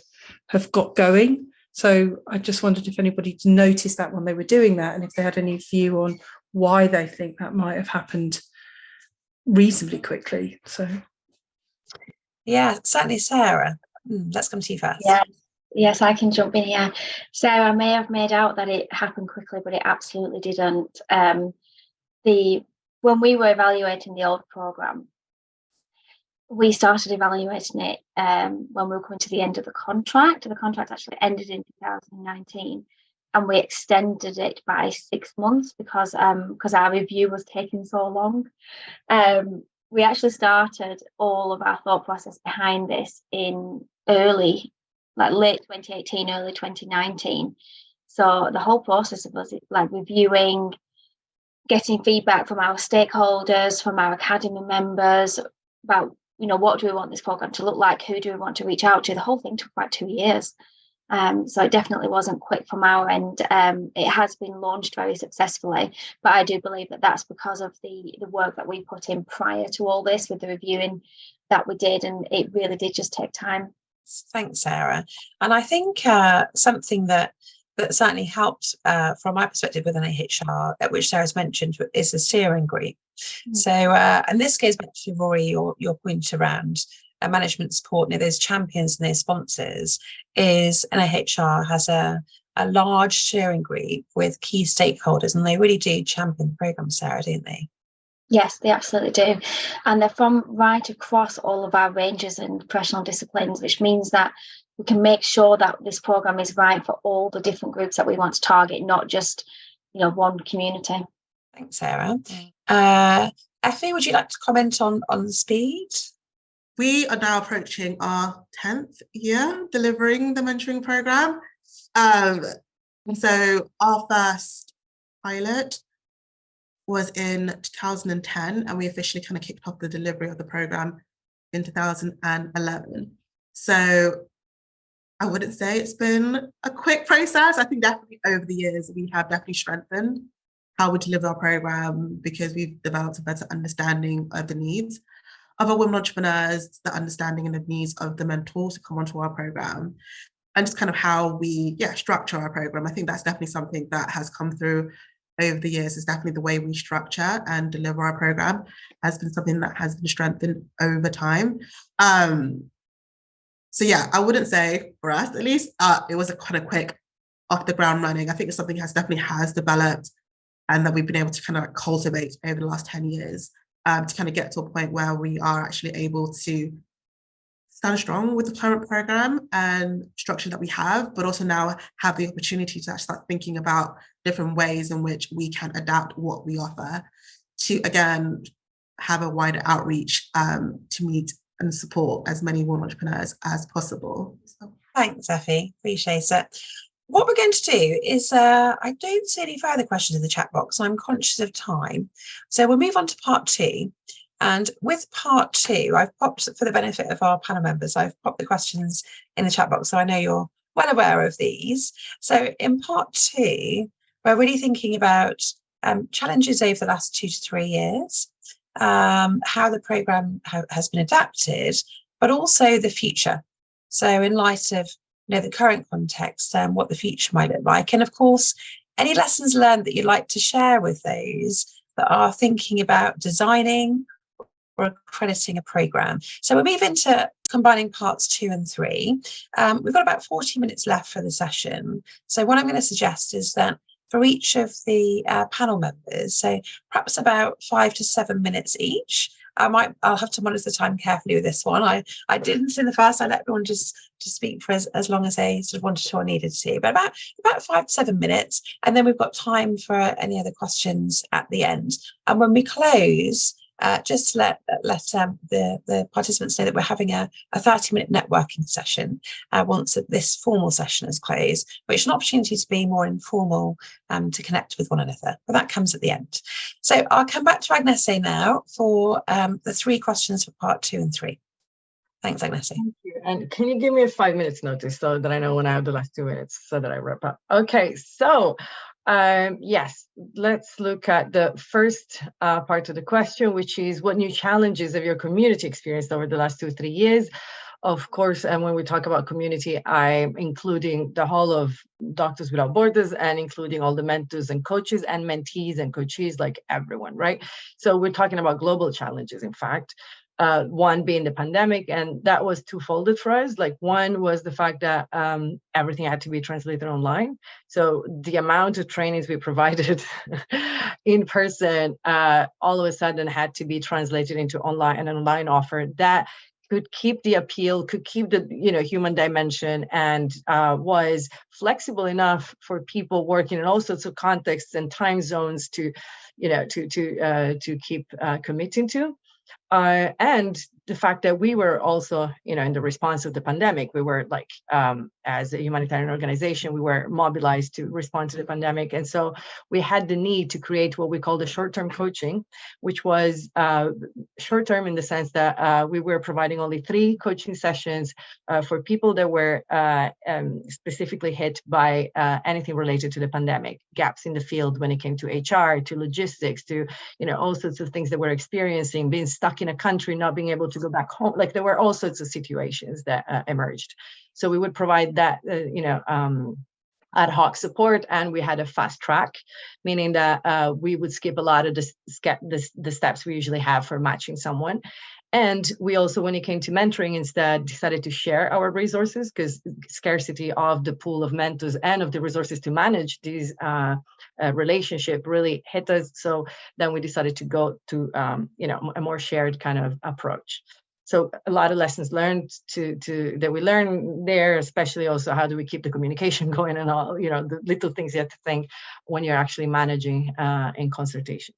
have got going. So I just wondered if anybody noticed that when they were doing that and if they had any view on why they think that might have happened reasonably quickly. So Yeah, certainly, Sarah. Let's come to you first. Yeah. Yes, I can jump in here. Sarah may have made out that it happened quickly, but it absolutely didn't. When we were evaluating the old programme, we started evaluating it when we were coming to the end of the contract. The contract actually ended in 2019, and we extended it by 6 months because our review was taking so long. We actually started all of our thought process behind this in late 2018, early 2019. So the whole process of us reviewing, getting feedback from our stakeholders, from our academy members about, what do we want this program to look like? Who do we want to reach out to? The whole thing took about 2 years. So it definitely wasn't quick from our end. It has been launched very successfully, but I do believe that that's because of the work that we put in prior to all this with the reviewing that we did, and it really did just take time. Thanks, Sarah. And I think something that certainly helped from my perspective within HR, which Sarah's mentioned, is the steering group. So, and this goes back to Rory, your point around management support, those champions and those sponsors, is NIHR has a large steering group with key stakeholders, and they really do champion the programme, Sarah, don't they? Yes, they absolutely do. And they're from right across all of our ranges and professional disciplines, which means that we can make sure that this programme is right for all the different groups that we want to target, not just, one community. Thanks, Sarah. Effie, would you like to comment on the speed? We are now approaching our 10th year delivering the mentoring programme. So our first pilot was in 2010, and we officially kind of kicked off the delivery of the programme in 2011. So I wouldn't say it's been a quick process. I think definitely over the years, we have definitely strengthened how we deliver our programme because we've developed a better understanding of the needs of our women entrepreneurs, the understanding and the needs of the mentors who come onto our programme, and just kind of how we structure our programme. I think that's definitely something that has come through over the years. Is definitely the way we structure and deliver our programme has been something that has been strengthened over time. So yeah, I wouldn't say for us at least it was a kind of quick off the ground running. I think it's something that definitely has developed and that we've been able to kind of cultivate over the last 10 years to kind of get to a point where we are actually able to stand strong with the current programme and structure that we have, but also now have the opportunity to actually start thinking about different ways in which we can adapt what we offer to, again, have a wider outreach to meet and support as many women entrepreneurs as possible. So. Thanks, Effie. Appreciate it. what we're going to do is, I don't see any further questions in the chat box. I'm conscious of time. So we'll move on to part 2. And with part 2, I've popped, for the benefit of our panel members, I've popped the questions in the chat box. So I know you're well aware of these. So in part 2, we're really thinking about challenges over the last 2 to 3 years, how the programme has been adapted, but also the future. So in light of the current context, what the future might look like. And of course, any lessons learned that you'd like to share with those that are thinking about designing or accrediting a programme. So we'll move into combining parts 2 and 3. We've got about 40 minutes left for the session. So what I'm going to suggest is that for each of the panel members, so perhaps about 5 to 7 minutes each. I'll have to monitor the time carefully with this one. I didn't in the first. I let everyone just speak for as long as they sort of wanted to or needed to, but about 5 to 7 minutes, and then we've got time for any other questions at the end. And when we close, just to let the participants know that we're having a 30-minute networking session once this formal session is closed, which is an opportunity to be more informal, to connect with one another. But that comes at the end. So I'll come back to Agnese now for the 3 questions for part 2 and 3. Thanks, Agnese. Thank you. And can you give me a 5 minutes notice so that I know when I have the last 2 minutes so that I wrap up? Okay, so yes, let's look at the first part of the question, which is what new challenges have your community experienced over the last 2 or 3 years? Of course, and when we talk about community, I'm including the whole of Doctors Without Borders and including all the mentors and coaches and mentees and coachees, like everyone, right? So we're talking about global challenges, in fact. One being the pandemic, and that was twofolded for us. Like, one was the fact that everything had to be translated online. So the amount of trainings we provided in person all of a sudden had to be translated into an online offer that could keep the appeal, could keep the human dimension, and was flexible enough for people working in all sorts of contexts and time zones to keep committing to. And the fact that we were also, in the response of the pandemic, we were like, as a humanitarian organization, we were mobilized to respond to the pandemic. And so we had the need to create what we call the short-term coaching, which was short-term in the sense that we were providing only 3 coaching sessions for people that were specifically hit by anything related to the pandemic, gaps in the field when it came to HR, to logistics, to, all sorts of things that we're experiencing, being stuck in a country, not being able to go back home. Like, there were all sorts of situations that emerged. So we would provide that, ad hoc support, and we had a fast track, meaning that we would skip a lot of the steps we usually have for matching someone. And we also, when it came to mentoring, instead decided to share our resources, because scarcity of the pool of mentors and of the resources to manage these relationship really hit us. So then we decided to go to a more shared kind of approach. So a lot of lessons learned that we learned there, especially also how do we keep the communication going and all, the little things you have to think when you're actually managing in consultation.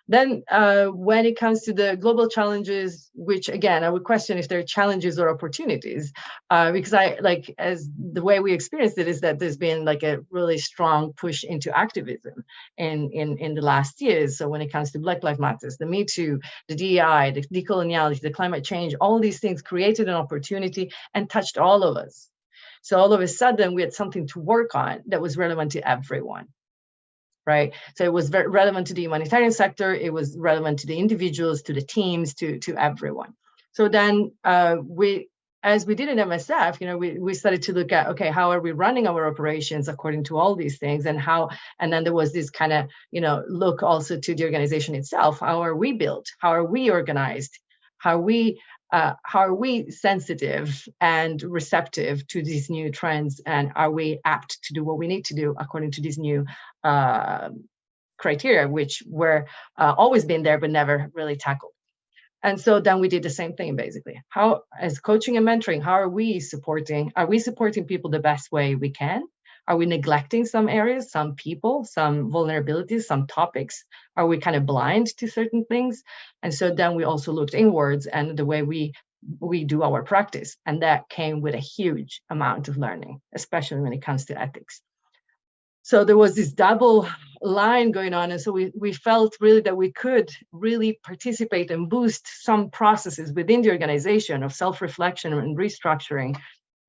Then when it comes to the global challenges, which again, I would question if they're challenges or opportunities, because as the way we experienced it is that there's been like a really strong push into activism in the last years. So when it comes to Black Lives Matter, the Me Too, the DEI, the decoloniality, the climate change, all these things created an opportunity and touched all of us. So all of a sudden we had something to work on that was relevant to everyone. Right. So it was very relevant to the humanitarian sector. It was relevant to the individuals, to the teams, to everyone. So then as we did in MSF, we started to look at, okay, how are we running our operations according to all these things, and then there was this kind of, look also to the organization itself. How are we built? How are we organized? How are we sensitive and receptive to these new trends, and are we apt to do what we need to do according to these new criteria, which were always been there but never really tackled? And so then we did the same thing, basically. How, as coaching and mentoring, how are we supporting people the best way we can? Are we neglecting some areas, some people, some vulnerabilities, some topics? Are we kind of blind to certain things? And so then we also looked inwards, and the way we we do our practice. And that came with a huge amount of learning, especially when it comes to ethics. So there was this double line going on. And so we felt really that we could really participate and boost some processes within the organization of self-reflection and restructuring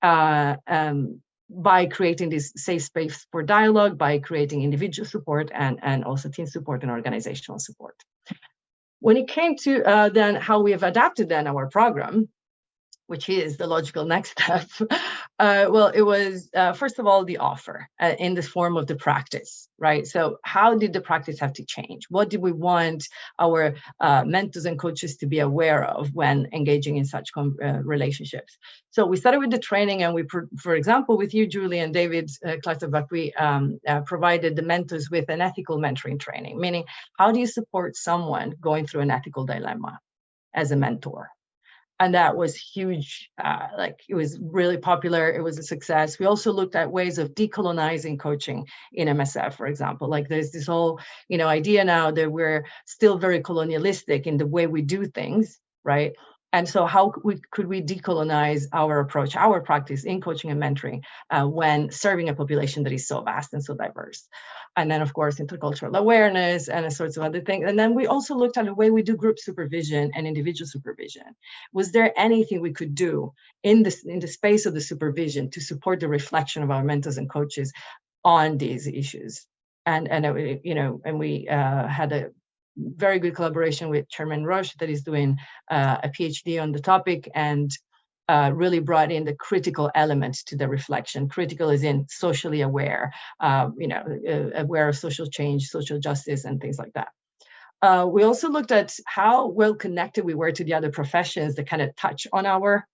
by creating this safe space for dialogue, by creating individual support and also team support and organizational support. When it came to then how we have adapted then our program, which is the logical next step, well, it was, first of all, the offer in the form of the practice, right? So how did the practice have to change? What did we want our mentors and coaches to be aware of when engaging in such relationships? So we started with the training, and we, for example, with you, Julie, and David Klatterbach, we provided the mentors with an ethical mentoring training, meaning how do you support someone going through an ethical dilemma as a mentor? And that was huge. Like, it was really popular. It was a success. We also looked at ways of decolonizing coaching in MSF, for example. Like, there's this whole, idea now that we're still very colonialistic in the way we do things, right? And so how could we decolonize our approach, our practice in coaching and mentoring when serving a population that is so vast and so diverse? And then, of course, intercultural awareness and all sorts of other things. And then we also looked at the way we do group supervision and individual supervision. Was there anything we could do in the space of the supervision to support the reflection of our mentors and coaches on these issues? And we had a very good collaboration with Chairman Rush that is doing a PhD on the topic, and really brought in the critical element to the reflection. Critical is in socially aware, aware of social change, social justice, and things like that. We also looked at how well connected we were to the other professions that kind of touch on our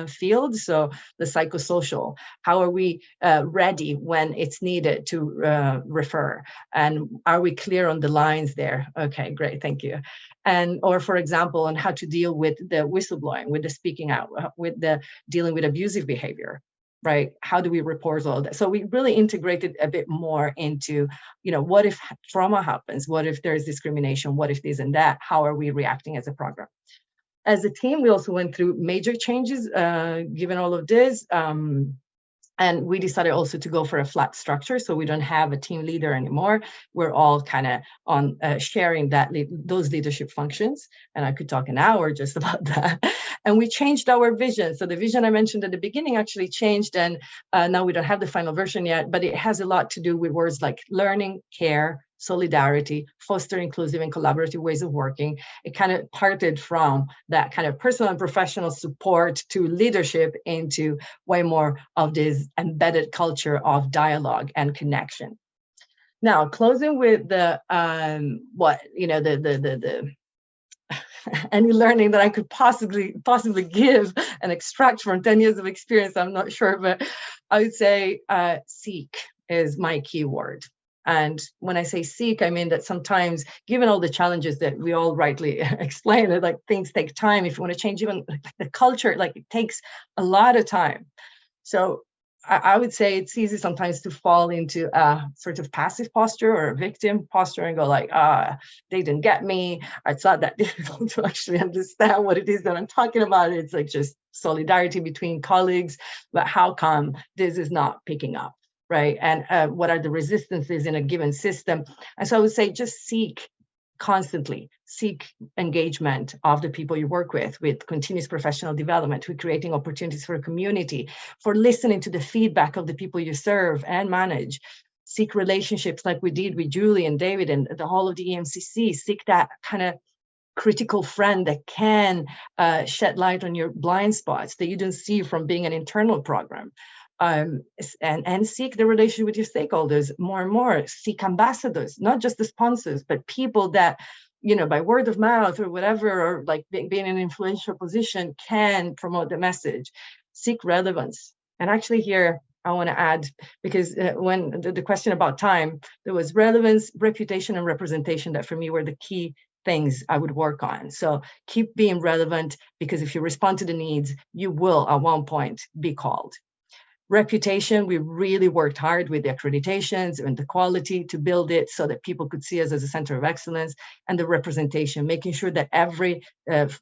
field. So the psychosocial, how are we ready when it's needed to refer? And are we clear on the lines there? Okay, great, thank you. And, or for example, on how to deal with the whistleblowing, with the speaking out, with the dealing with abusive behavior. Right? How do we report all that? So we really integrated a bit more into, what if trauma happens? What if there's discrimination? What if this and that? How are we reacting as a program? As a team, we also went through major changes given all of this. And we decided also to go for a flat structure, so we don't have a team leader anymore. We're all kind of on sharing those leadership functions. And I could talk an hour just about that. And we changed our vision. So the vision I mentioned at the beginning actually changed, and now we don't have the final version yet, but it has a lot to do with words like learning, care, solidarity, foster inclusive and collaborative ways of working. It kind of parted from that kind of personal and professional support to leadership into way more of this embedded culture of dialogue and connection. Now, closing with the any learning that I could possibly give and extract from 10 years of experience, I'm not sure, but I would say seek is my key word. And when I say seek, I mean that sometimes, given all the challenges that we all rightly explain, that like things take time. If you want to change even the culture, like it takes a lot of time. So I would say it's easy sometimes to fall into a sort of passive posture or a victim posture and go like, they didn't get me. It's not that difficult to actually understand what it is that I'm talking about. It's like just solidarity between colleagues, but how come this is not picking up? Right? And what are the resistances in a given system? And so I would say just constantly seek engagement of the people you work with continuous professional development, with creating opportunities for a community, for listening to the feedback of the people you serve and manage. Seek relationships like we did with Julie and David and the whole of the EMCC. Seek that kind of critical friend that can shed light on your blind spots that you don't see from being an internal program. And seek the relationship with your stakeholders more and more. Seek ambassadors, not just the sponsors, but people that, by word of mouth or whatever, or like being in an influential position, can promote the message. Seek relevance. And actually here, I want to add, because when the question about time, there was relevance, reputation, and representation that for me were the key things I would work on. So keep being relevant, because if you respond to the needs, you will at one point be called. Reputation, we really worked hard with the accreditations and the quality to build it so that people could see us as a center of excellence. And the representation, making sure that every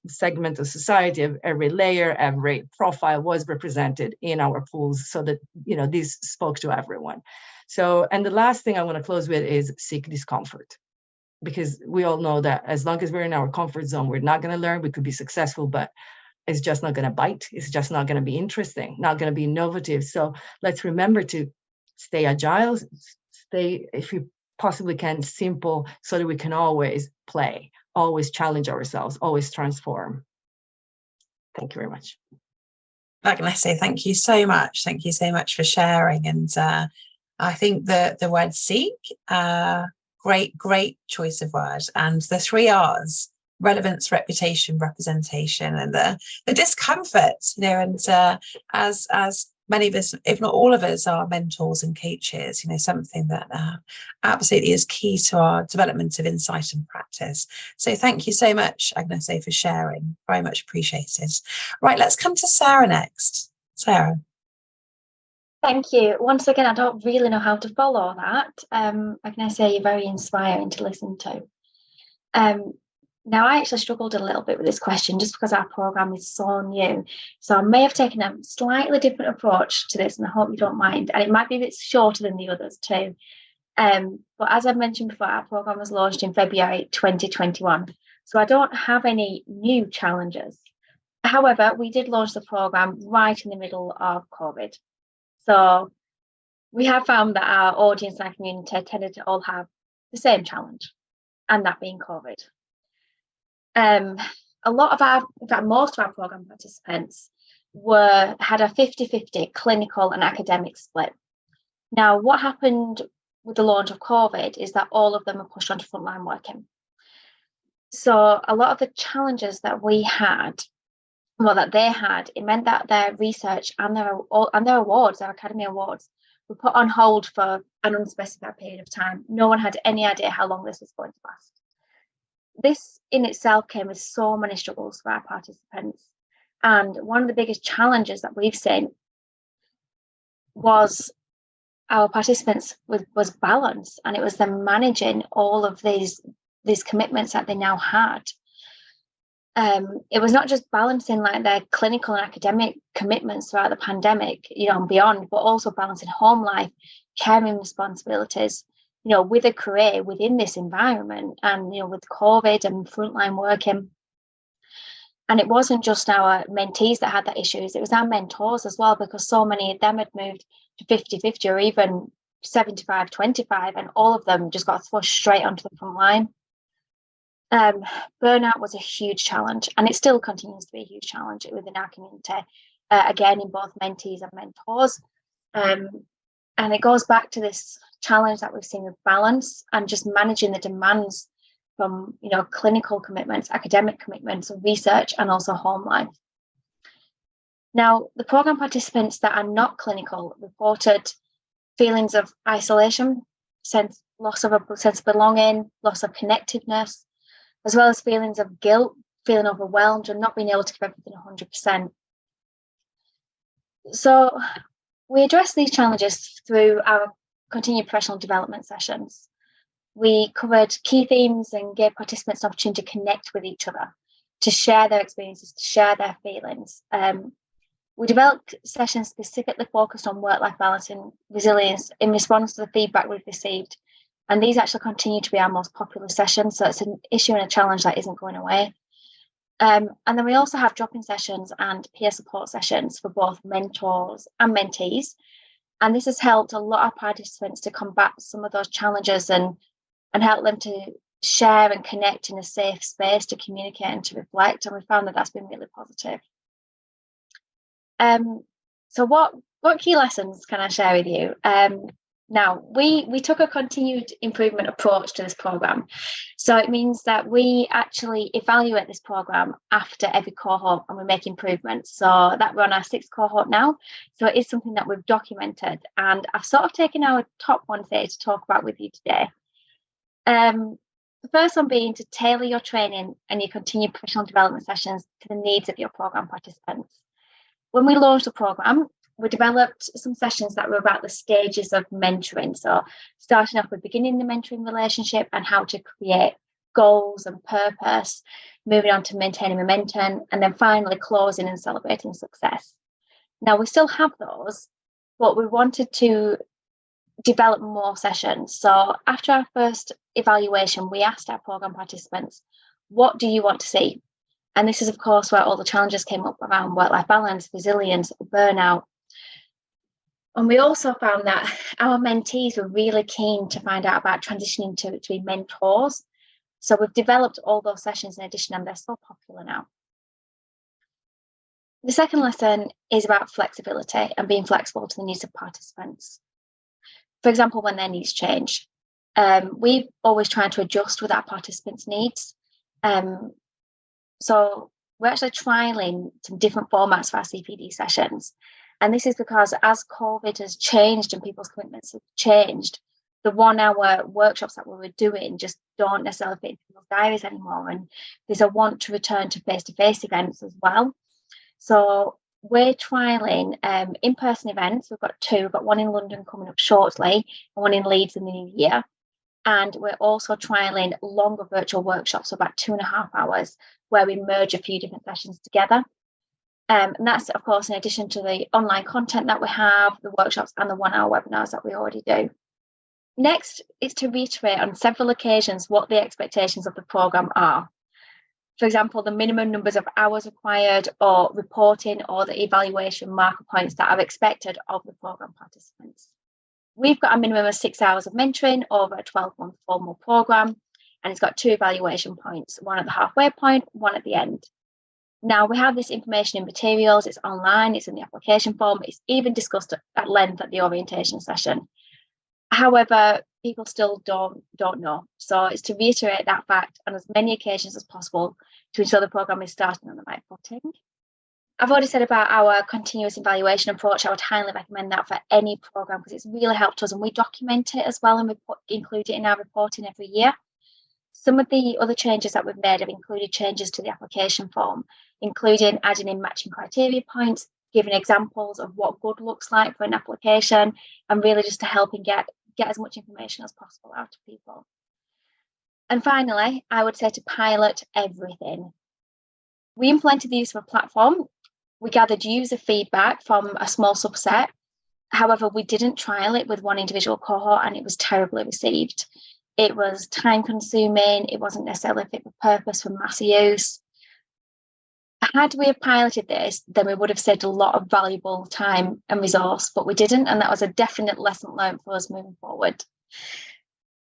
segment of society, every layer, every profile was represented in our pools so that, you know, this spoke to everyone. So, and the last thing I want to close with is seek discomfort. Because we all know that as long as we're in our comfort zone, we're not going to learn. We could be successful, but it's just not going to bite. It's just not going to be interesting, not going to be innovative. So let's remember to stay agile, stay, if you possibly can, simple, so that we can always play, always challenge ourselves, always transform. Thank you very much. Agnese, thank you so much. Thank you so much for sharing. And I think the word seek, great choice of words. And the 3 R's, relevance, reputation, representation, and the discomfort, you know, and as many of us, if not all of us, are mentors and coaches, you know, something that absolutely is key to our development of insight and practice. So thank you so much, Agnese, for sharing. Very much appreciated. Right, let's come to Sarah next. Sarah. Thank you. Once again, I don't really know how to follow that. Agnese, you're very inspiring to listen to. Now, I actually struggled a little bit with this question just because our programme is so new. So I may have taken a slightly different approach to this, and I hope you don't mind. And it might be a bit shorter than the others too. But as I mentioned before, our programme was launched in February 2021. So I don't have any new challenges. However, we did launch the programme right in the middle of COVID. So we have found that our audience and our community tended to all have the same challenge, and that being COVID. A lot of our, in fact, most of our programme participants had a 50-50 clinical and academic split. Now, what happened with the launch of COVID is that all of them are pushed onto frontline working. So a lot of the challenges that we had, well, that they had, it meant that their research and their awards, their academy awards, were put on hold for an unspecified period of time. No one had any idea how long this was going to last. This in itself came with so many struggles for our participants. And one of the biggest challenges that we've seen was our participants was balance, and it was them managing all of these commitments that they now had. It was not just balancing like their clinical and academic commitments throughout the pandemic, you know, and beyond, but also balancing home life, caring responsibilities, you know, with a career within this environment, and, you know, with COVID and frontline working. And it wasn't just our mentees that had that issues, it was our mentors as well, because so many of them had moved to 50-50 or even 75-25, and all of them just got thrust straight onto the front line. Burnout was a huge challenge, and it still continues to be a huge challenge within our community, again, in both mentees and mentors. And it goes back to this challenge that we've seen with balance and just managing the demands from, you know, clinical commitments, academic commitments, research, and also home life. Now, the programme participants that are not clinical reported feelings of isolation, loss of a sense of belonging, loss of connectedness, as well as feelings of guilt, feeling overwhelmed, and not being able to give everything 100%. So we address these challenges through our continued professional development sessions. We covered key themes and gave participants an opportunity to connect with each other, to share their experiences, to share their feelings. We developed sessions specifically focused on work-life balance and resilience in response to the feedback we've received. And these actually continue to be our most popular sessions. So it's an issue and a challenge that isn't going away. And then we also have drop-in sessions and peer support sessions for both mentors and mentees. And this has helped a lot of participants to combat some of those challenges and help them to share and connect in a safe space to communicate and to reflect. And we found that that's been really positive. So what key lessons can I share with you? Now, we took a continued improvement approach to this programme. So it means that we actually evaluate this programme after every cohort, and we make improvements. So that we're on our 6th cohort now. So it is something that we've documented. And I've sort of taken our top ones here to talk about with you today. The first one being to tailor your training and your continued professional development sessions to the needs of your programme participants. When we launched the programme, we developed some sessions that were about the stages of mentoring. So starting off with beginning the mentoring relationship and how to create goals and purpose, moving on to maintaining momentum, and then finally closing and celebrating success. Now, we still have those, but we wanted to develop more sessions. So after our first evaluation, we asked our programme participants, what do you want to see? And this is, of course, where all the challenges came up around work-life balance, resilience, burnout. And we also found that our mentees were really keen to find out about transitioning to be mentors. So we've developed all those sessions in addition, and they're so popular now. The second lesson is about flexibility and being flexible to the needs of participants. For example, when their needs change. We've always tried to adjust with our participants' needs. So we're actually trialling some different formats for our CPD sessions. And this is because as COVID has changed and people's commitments have changed, the 1 hour workshops that we were doing just don't necessarily fit in people's diaries anymore. And there's a want to return to face-to-face events as well. So we're trialling in-person events. We've got 2. We've got one in London coming up shortly and one in Leeds in the new year. And we're also trialling longer virtual workshops, so about 2.5 hours, where we merge a few different sessions together. And that's, of course, in addition to the online content that we have, the workshops and the 1 hour webinars that we already do. Next is to reiterate on several occasions what the expectations of the programme are. For example, the minimum numbers of hours required, or reporting, or the evaluation marker points that are expected of the programme participants. We've got a minimum of 6 hours of mentoring over a 12-month formal programme, and it's got 2 evaluation points, one at the halfway point, one at the end. Now, we have this information in materials, it's online, it's in the application form, it's even discussed at length at the orientation session. However, people still don't know. So it's to reiterate that fact on as many occasions as possible to ensure the programme is starting on the right footing. I've already said about our continuous evaluation approach. I would highly recommend that for any programme because it's really helped us, and we document it as well and include it in our reporting every year. Some of the other changes that we've made have included changes to the application form, including adding in matching criteria points, giving examples of what good looks like for an application, and really just to help and get as much information as possible out to people. And finally, I would say to pilot everything. We implemented the use of a platform. We gathered user feedback from a small subset. However, we didn't trial it with one individual cohort, and it was terribly received. It was time consuming. It wasn't necessarily fit for purpose for mass use. Had we have piloted this, then we would have saved a lot of valuable time and resource, but we didn't. And that was a definite lesson learned for us moving forward.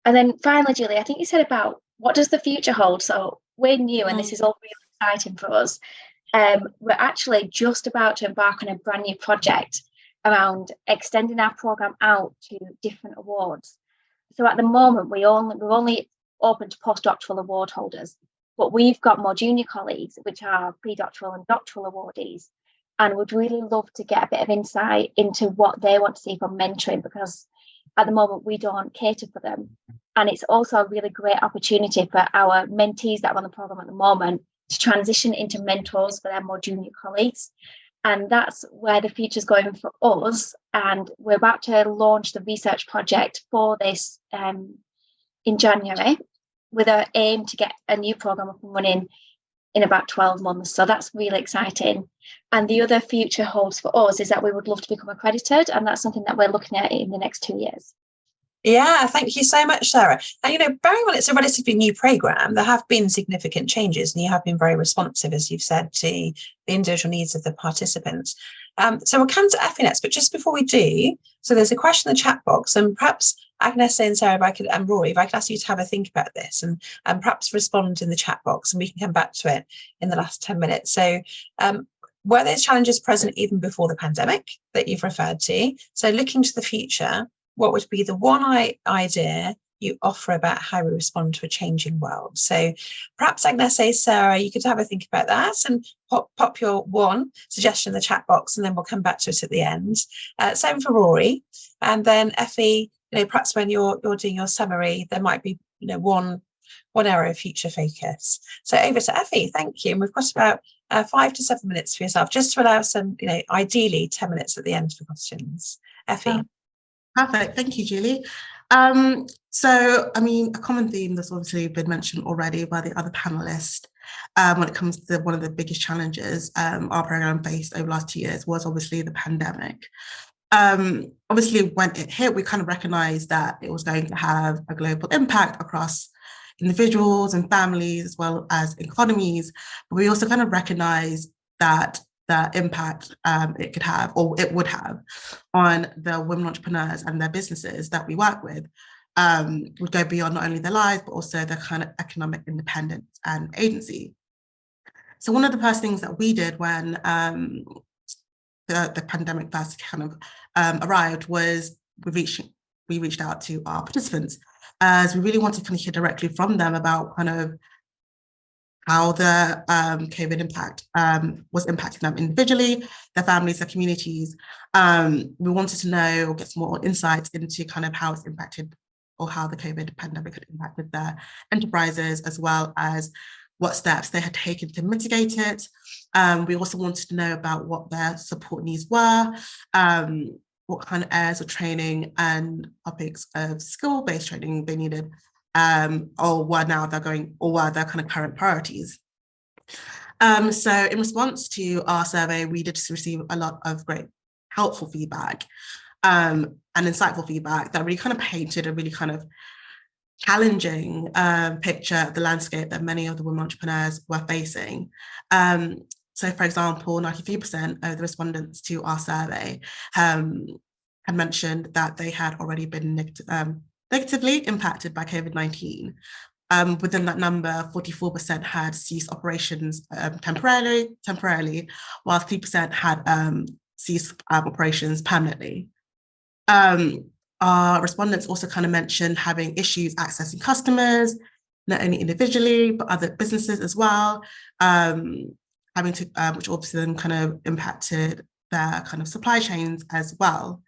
And then finally, Julie, I think you said about what does the future hold? So we're new and this is all really exciting for us. We're actually just about to embark on a brand new project around extending our programme out to different awards. So at the moment, we're only open to postdoctoral award holders, but we've got more junior colleagues, which are pre-doctoral and doctoral awardees, and would really love to get a bit of insight into what they want to see from mentoring, because at the moment we don't cater for them. And it's also a really great opportunity for our mentees that are on the programme at the moment to transition into mentors for their more junior colleagues. And that's where the future's going for us. And we're about to launch the research project for this in January, with our aim to get a new programme up and running in about 12 months. So that's really exciting. And the other future holds for us is that we would love to become accredited, and that's something that we're looking at in the next 2 years. Yeah, thank you so much, Sarah. And, very well, it's a relatively new programme. There have been significant changes, and you have been very responsive, as you've said, to the individual needs of the participants. So we'll come to Effie next, but just before we do, so there's a question in the chat box, and perhaps Agnes and Sarah, and Rory, if I could ask you to have a think about this and perhaps respond in the chat box, and we can come back to it in the last 10 minutes. So were those challenges present even before the pandemic that you've referred to? So looking to the future, what would be the one idea you offer about how we respond to a changing world? So perhaps Agnes, Sarah, you could have a think about that and pop your one suggestion in the chat box, and then we'll come back to it at the end. Same for Rory. And then Effie, perhaps when you're doing your summary, there might be one one area of future focus. So over to Effie, thank you. And we've got about 5 to 7 minutes for yourself, just to allow some, ideally 10 minutes at the end for questions. Effie. Perfect, thank you, Julie. So, I mean, a common theme that's obviously been mentioned already by the other panelists when it comes to one of the biggest challenges our program faced over the last 2 years was obviously the pandemic. Obviously, when it hit, we kind of recognized that it was going to have a global impact across individuals and families as well as economies, but we also kind of recognized that the impact it could have, or it would have, on the women entrepreneurs and their businesses that we work with would go beyond not only their lives, but also their kind of economic independence and agency. So one of the first things that we did when the pandemic first kind of arrived was we reached out to our participants, as we really wanted to kind of hear directly from them about kind of how the COVID impact was impacting them individually, their families, their communities. We wanted to know or get some more insights into kind of how it's impacted, or how the COVID pandemic had impacted their enterprises, as well as what steps they had taken to mitigate it. We also wanted to know about what their support needs were, what kind of areas of training and topics of skill-based training they needed, or were their kind of current priorities. So in response to our survey, we did receive a lot of great helpful feedback and insightful feedback that really kind of painted a really kind of challenging picture of the landscape that many of the women entrepreneurs were facing. So for example, 93% of the respondents to our survey had mentioned that they had already been negatively impacted by COVID-19. Within that number, 44% had ceased operations temporarily, while 3% had ceased operations permanently. Our respondents also kind of mentioned having issues accessing customers, not only individually, but other businesses as well, which obviously then kind of impacted their kind of supply chains as well.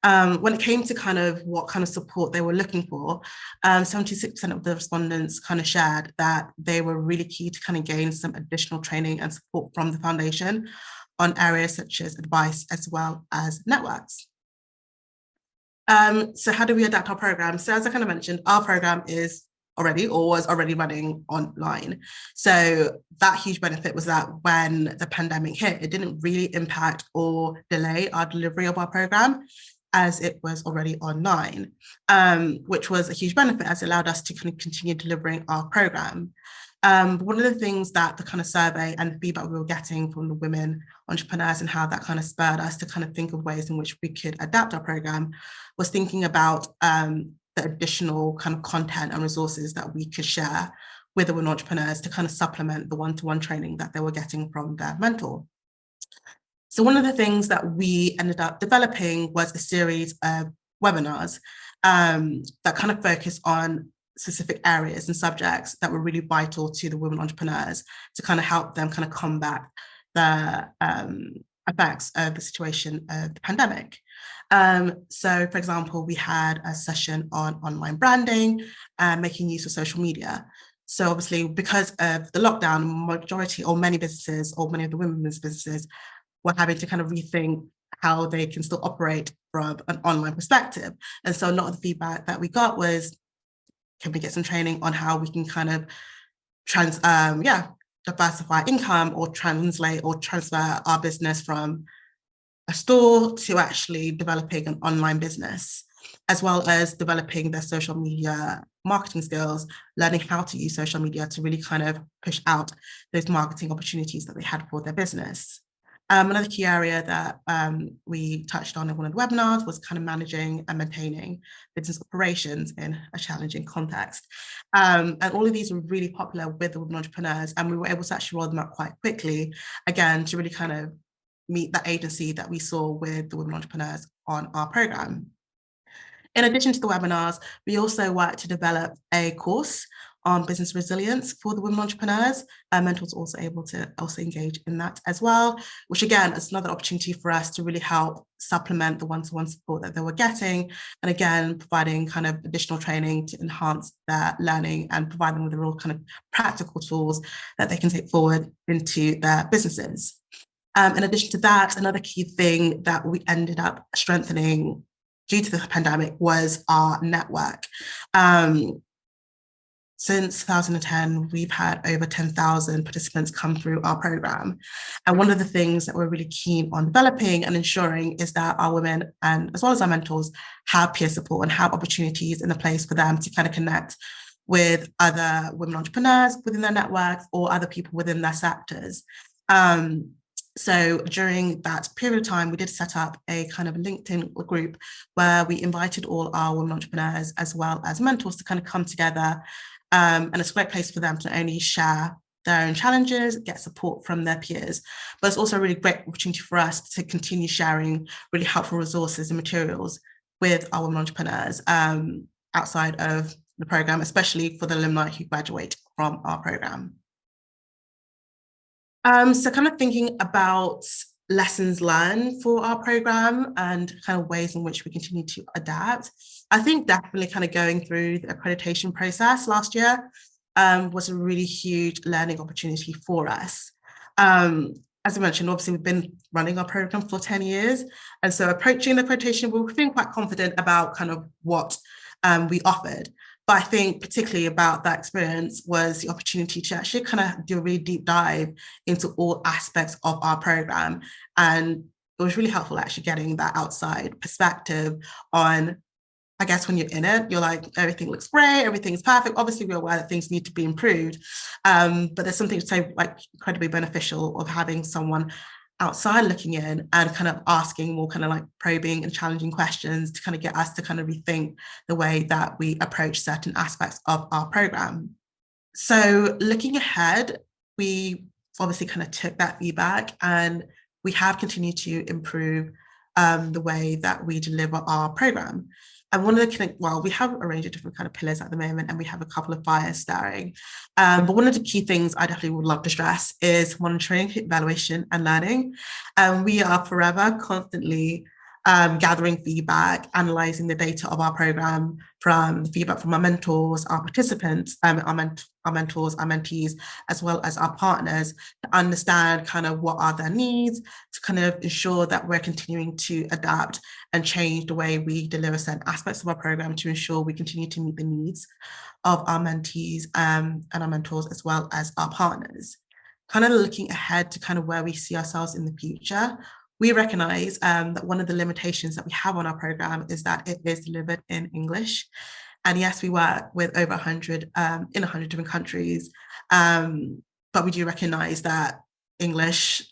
When it came to kind of what kind of support they were looking for, 76% of the respondents kind of shared that they were really keen to kind of gain some additional training and support from the foundation on areas such as advice as well as networks. So how do we adapt our program? So as I kind of mentioned, our program is already, or was already, running online. So that huge benefit was that when the pandemic hit, it didn't really impact or delay our delivery of our program, as it was already online, which was a huge benefit, as it allowed us to kind of continue delivering our program. One of the things that the kind of survey and the feedback we were getting from the women entrepreneurs, and how that kind of spurred us to kind of think of ways in which we could adapt our program, was thinking about the additional kind of content and resources that we could share with the women entrepreneurs to kind of supplement the one-to-one training that they were getting from their mentor. So one of the things that we ended up developing was a series of webinars that kind of focus on specific areas and subjects that were really vital to the women entrepreneurs to kind of help them kind of combat the effects of the situation of the pandemic. So for example, we had a session on online branding and making use of social media. So obviously, because of the lockdown, majority or many businesses, or many of the women's businesses, were having to kind of rethink how they can still operate from an online perspective. And so a lot of the feedback that we got was, can we get some training on how we can kind of diversify income, or translate or transfer our business from a store to actually developing an online business, as well as developing their social media marketing skills, learning how to use social media to really kind of push out those marketing opportunities that they had for their business. Another key area that we touched on in one of the webinars was kind of managing and maintaining business operations in a challenging context. And all of these were really popular with the women entrepreneurs, and we were able to actually roll them out quite quickly, again, to really kind of meet that agency that we saw with the women entrepreneurs on our program. In addition to the webinars, we also worked to develop a course on business resilience for the women entrepreneurs. Mentors also able to also engage in that as well, which again is another opportunity for us to really help supplement the one-to-one support that they were getting, and again providing kind of additional training to enhance their learning and provide them with the real kind of practical tools that they can take forward into their businesses. In addition to that, another key thing that we ended up strengthening due to the pandemic was our network. Since 2010, we've had over 10,000 participants come through our program. And one of the things that we're really keen on developing and ensuring is that our women, and as well as our mentors, have peer support and have opportunities in a place for them to kind of connect with other women entrepreneurs within their networks or other people within their sectors. So during that period of time, we did set up a kind of LinkedIn group where we invited all our women entrepreneurs as well as mentors to kind of come together. And it's a great place for them to not only share their own challenges, get support from their peers, but it's also a really great opportunity for us to continue sharing really helpful resources and materials with our women entrepreneurs outside of the program, especially for the alumni who graduate from our program. So kind of thinking about lessons learned for our program and kind of ways in which we continue to adapt. I think definitely kind of going through the accreditation process last year was a really huge learning opportunity for us. As I mentioned, obviously we've been running our program for 10 years. And so approaching the accreditation, we were feeling quite confident about kind of what we offered. But I think particularly about that experience was the opportunity to actually kind of do a really deep dive into all aspects of our program. And it was really helpful actually getting that outside perspective on, I guess when you're in it, you're like, everything looks great, everything's perfect. Obviously, we're aware that things need to be improved. But there's something so like incredibly beneficial of having someone outside looking in and kind of asking more kind of like probing and challenging questions to kind of get us to kind of rethink the way that we approach certain aspects of our program. So looking ahead, we obviously kind of took that feedback and we have continued to improve the way that we deliver our program. And one of the, well, we have a range of different kind of pillars at the moment, and we have a couple of fires starring. But one of the key things I definitely would love to stress is monitoring, evaluation, and learning. We are forever constantly gathering feedback, analysing the data of our program from feedback from our mentors, our participants, our mentors, our mentees, as well as our partners, to understand kind of what are their needs, to kind of ensure that we're continuing to adapt and change the way we deliver certain aspects of our program to ensure we continue to meet the needs of our mentees and our mentors, as well as our partners. Kind of looking ahead to kind of where we see ourselves in the future, we recognise that one of the limitations that we have on our program is that it is delivered in English. And yes, we work with over 100 in 100 different countries, but we do recognise that English,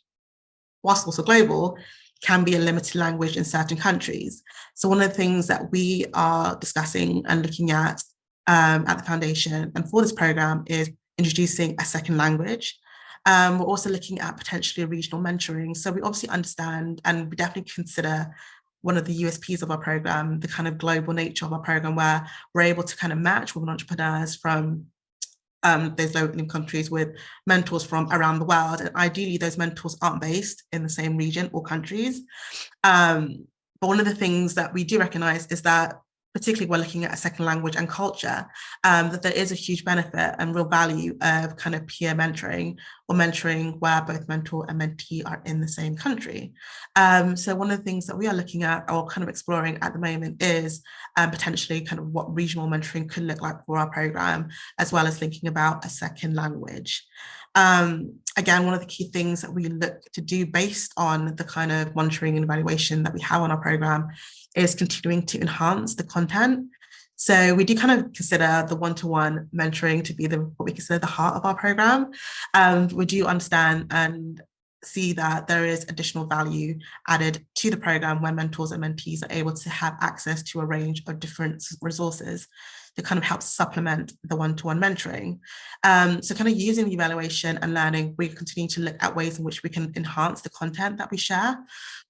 whilst also global, can be a limited language in certain countries. So one of the things that we are discussing and looking at the foundation and for this program is introducing a second language. We're also looking at potentially regional mentoring. So we obviously understand and we definitely consider one of the USPs of our program, the kind of global nature of our program, where we're able to kind of match women entrepreneurs from those low-income countries with mentors from around the world. And ideally, those mentors aren't based in the same region or countries. But one of the things that we do recognize is that particularly when looking at a second language and culture, that there is a huge benefit and real value of kind of peer mentoring or mentoring where both mentor and mentee are in the same country. So one of the things that we are looking at or kind of exploring at the moment is potentially kind of what regional mentoring could look like for our program, as well as thinking about a second language. Again, one of the key things that we look to do based on the kind of monitoring and evaluation that we have on our program is continuing to enhance the content. So we do kind of consider the one-to-one mentoring to be what we consider the heart of our program. We do understand and see that there is additional value added to the program when mentors and mentees are able to have access to a range of different resources to kind of help supplement the one-to-one mentoring. So kind of using the evaluation and learning, we continue to look at ways in which we can enhance the content that we share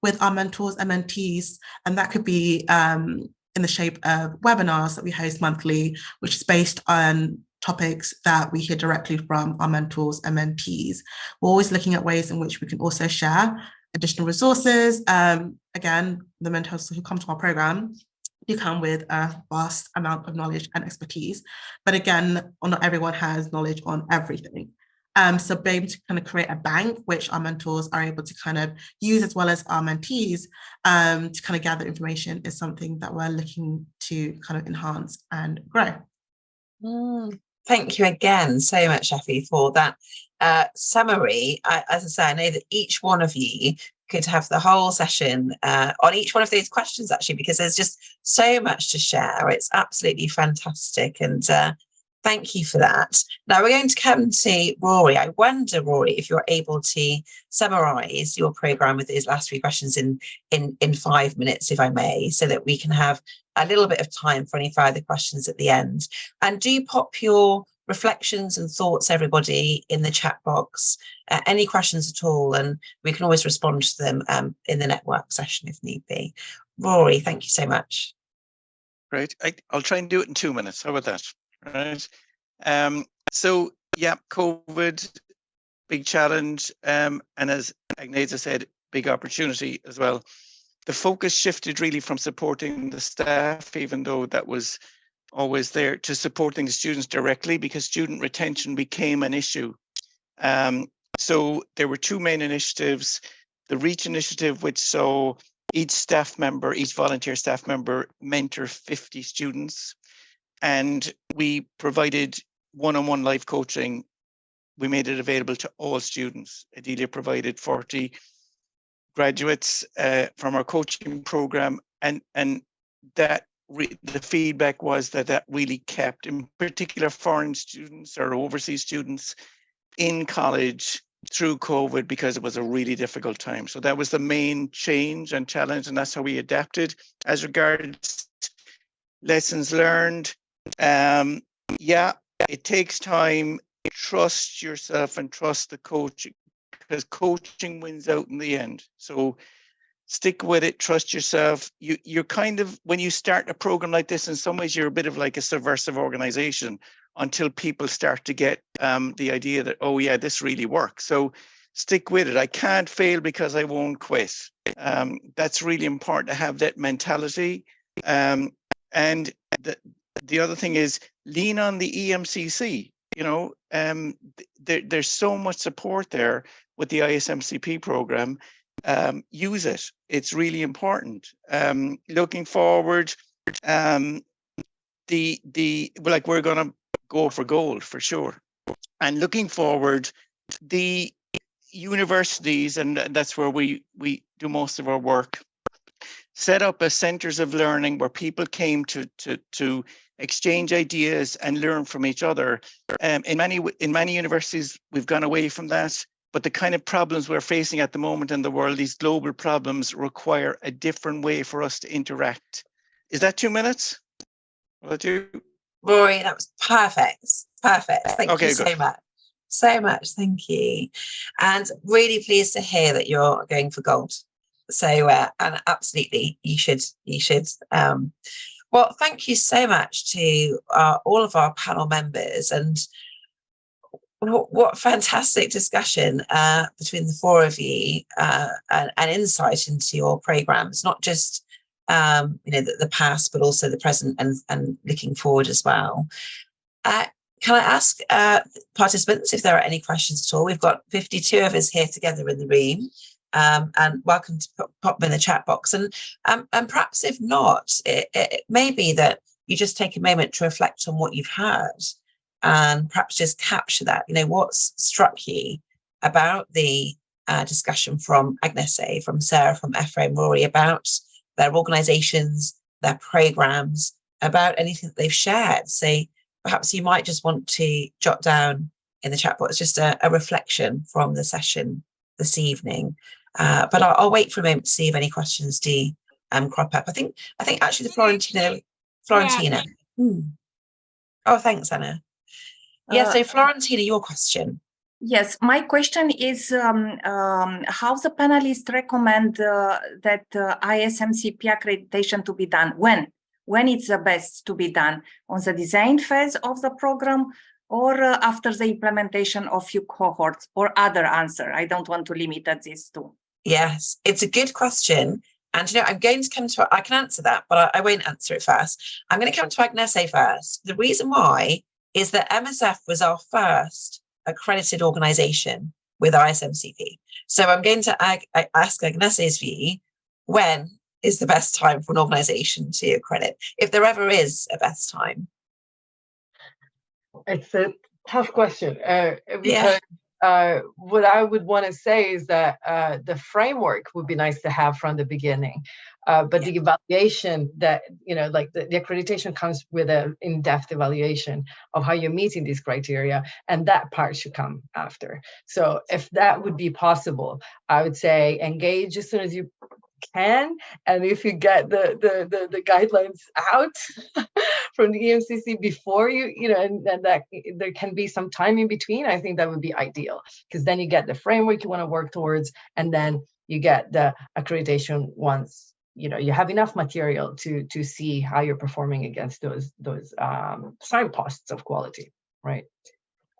with our mentors and mentees. And that could be in the shape of webinars that we host monthly, which is based on topics that we hear directly from our mentors and mentees. We're always looking at ways in which we can also share additional resources. Again, the mentors who come to our program do come with a vast amount of knowledge and expertise, but again, not everyone has knowledge on everything. So being able to kind of create a bank, which our mentors are able to kind of use, as well as our mentees, to kind of gather information, is something that we're looking to kind of enhance and grow. Thank you again so much, Effie, for that summary. As I say, I know that each one of you could have the whole session on each one of those questions, actually, because there's just so much to share. It's absolutely fantastic. And thank you for that. Now we're going to come to Rory. I wonder, Rory, if you're able to summarise your programme with those last 3 questions in 5 minutes, if I may, so that we can have a little bit of time for any further questions at the end. And do pop your reflections and thoughts, everybody, in the chat box. Any questions at all, and we can always respond to them in the network session if need be. Rory, thank you so much. Great. I'll try and do it in 2 minutes. How about that? Right. So yeah, COVID, big challenge, and as Agnesa said, big opportunity as well. The focus shifted really from supporting the staff, even though that was always there, to supporting the students directly, because student retention became an issue. So there were 2 main initiatives: the REACH initiative, which saw each staff member, each volunteer staff member, mentor 50 students. And we provided one-on-one life coaching. We made it available to all students. Adelia provided 40 graduates from our coaching program, and that the feedback was that really kept, in particular, foreign students or overseas students in college through COVID, because it was a really difficult time. So that was the main change and challenge, and that's how we adapted. As regards lessons learned, yeah, it takes time. Trust yourself and trust the coach, because coaching wins out in the end. So stick with it, trust yourself. You're kind of, when you start a program like this, in some ways you're a bit of like a subversive organization until people start to get the idea that, oh yeah, this really works. So stick with it. I can't fail because I won't quit. That's really important to have that mentality. And the other thing is lean on the EMCC. You know, there's so much support there with the ISMCP program. Use it. It's really important. Looking forward, we're going to go for gold for sure. And looking forward, the universities, and that's where we do most of our work, set up a centers of learning where people came to exchange ideas and learn from each other. In many universities, we've gone away from that. But the kind of problems we're facing at the moment in the world, these global problems, require a different way for us to interact. Is that 2 minutes? Will that do? Rory, that was perfect. Perfect. Thank you so much. So much. Thank you. And really pleased to hear that you're going for gold. So, and absolutely, you should. Well, thank you so much to all of our panel members, and what fantastic discussion between the 4 of you, and insight into your programs, not just the past, but also the present and looking forward as well. Can I ask participants if there are any questions at all? We've got 52 of us here together in the room, and welcome to pop them in the chat box. And perhaps if not, it may be that you just take a moment to reflect on what you've heard, and perhaps just capture that, what's struck you about the discussion from Agnesa, from Sarah, from Ephraim, Rory, about their organisations, their programmes, about anything that they've shared. So perhaps you might just want to jot down in the chat box just a reflection from the session this evening. But I'll wait for a moment to see if any questions do crop up. I think actually the Florentina. Oh, thanks, Anna. Yeah, so Florentina, your question. Yes, my question is how the panelists recommend that ISMCP accreditation to be done? When it's the best to be done? On the design phase of the program, or after the implementation of few cohorts, or other answer? I don't want to limit at these two. Yes, it's a good question. And I'm going to come to, I can answer that, but I won't answer it first. I'm going to come to Agnese first. The reason why is that MSF was our first accredited organisation with ISMCP. So I'm going to ask Agnese's view, when is the best time for an organisation to accredit, if there ever is a best time? It's a tough question because what I would want to say is that the framework would be nice to have from the beginning, but the evaluation that, like the accreditation comes with an in-depth evaluation of how you're meeting these criteria, and that part should come after. So if that would be possible, I would say engage as soon as you can, and if you get the guidelines out from the EMCC before and that there can be some time in between, I think that would be ideal, because then you get the framework you want to work towards, and then you get the accreditation once you have enough material to see how you're performing against those signposts of quality, right?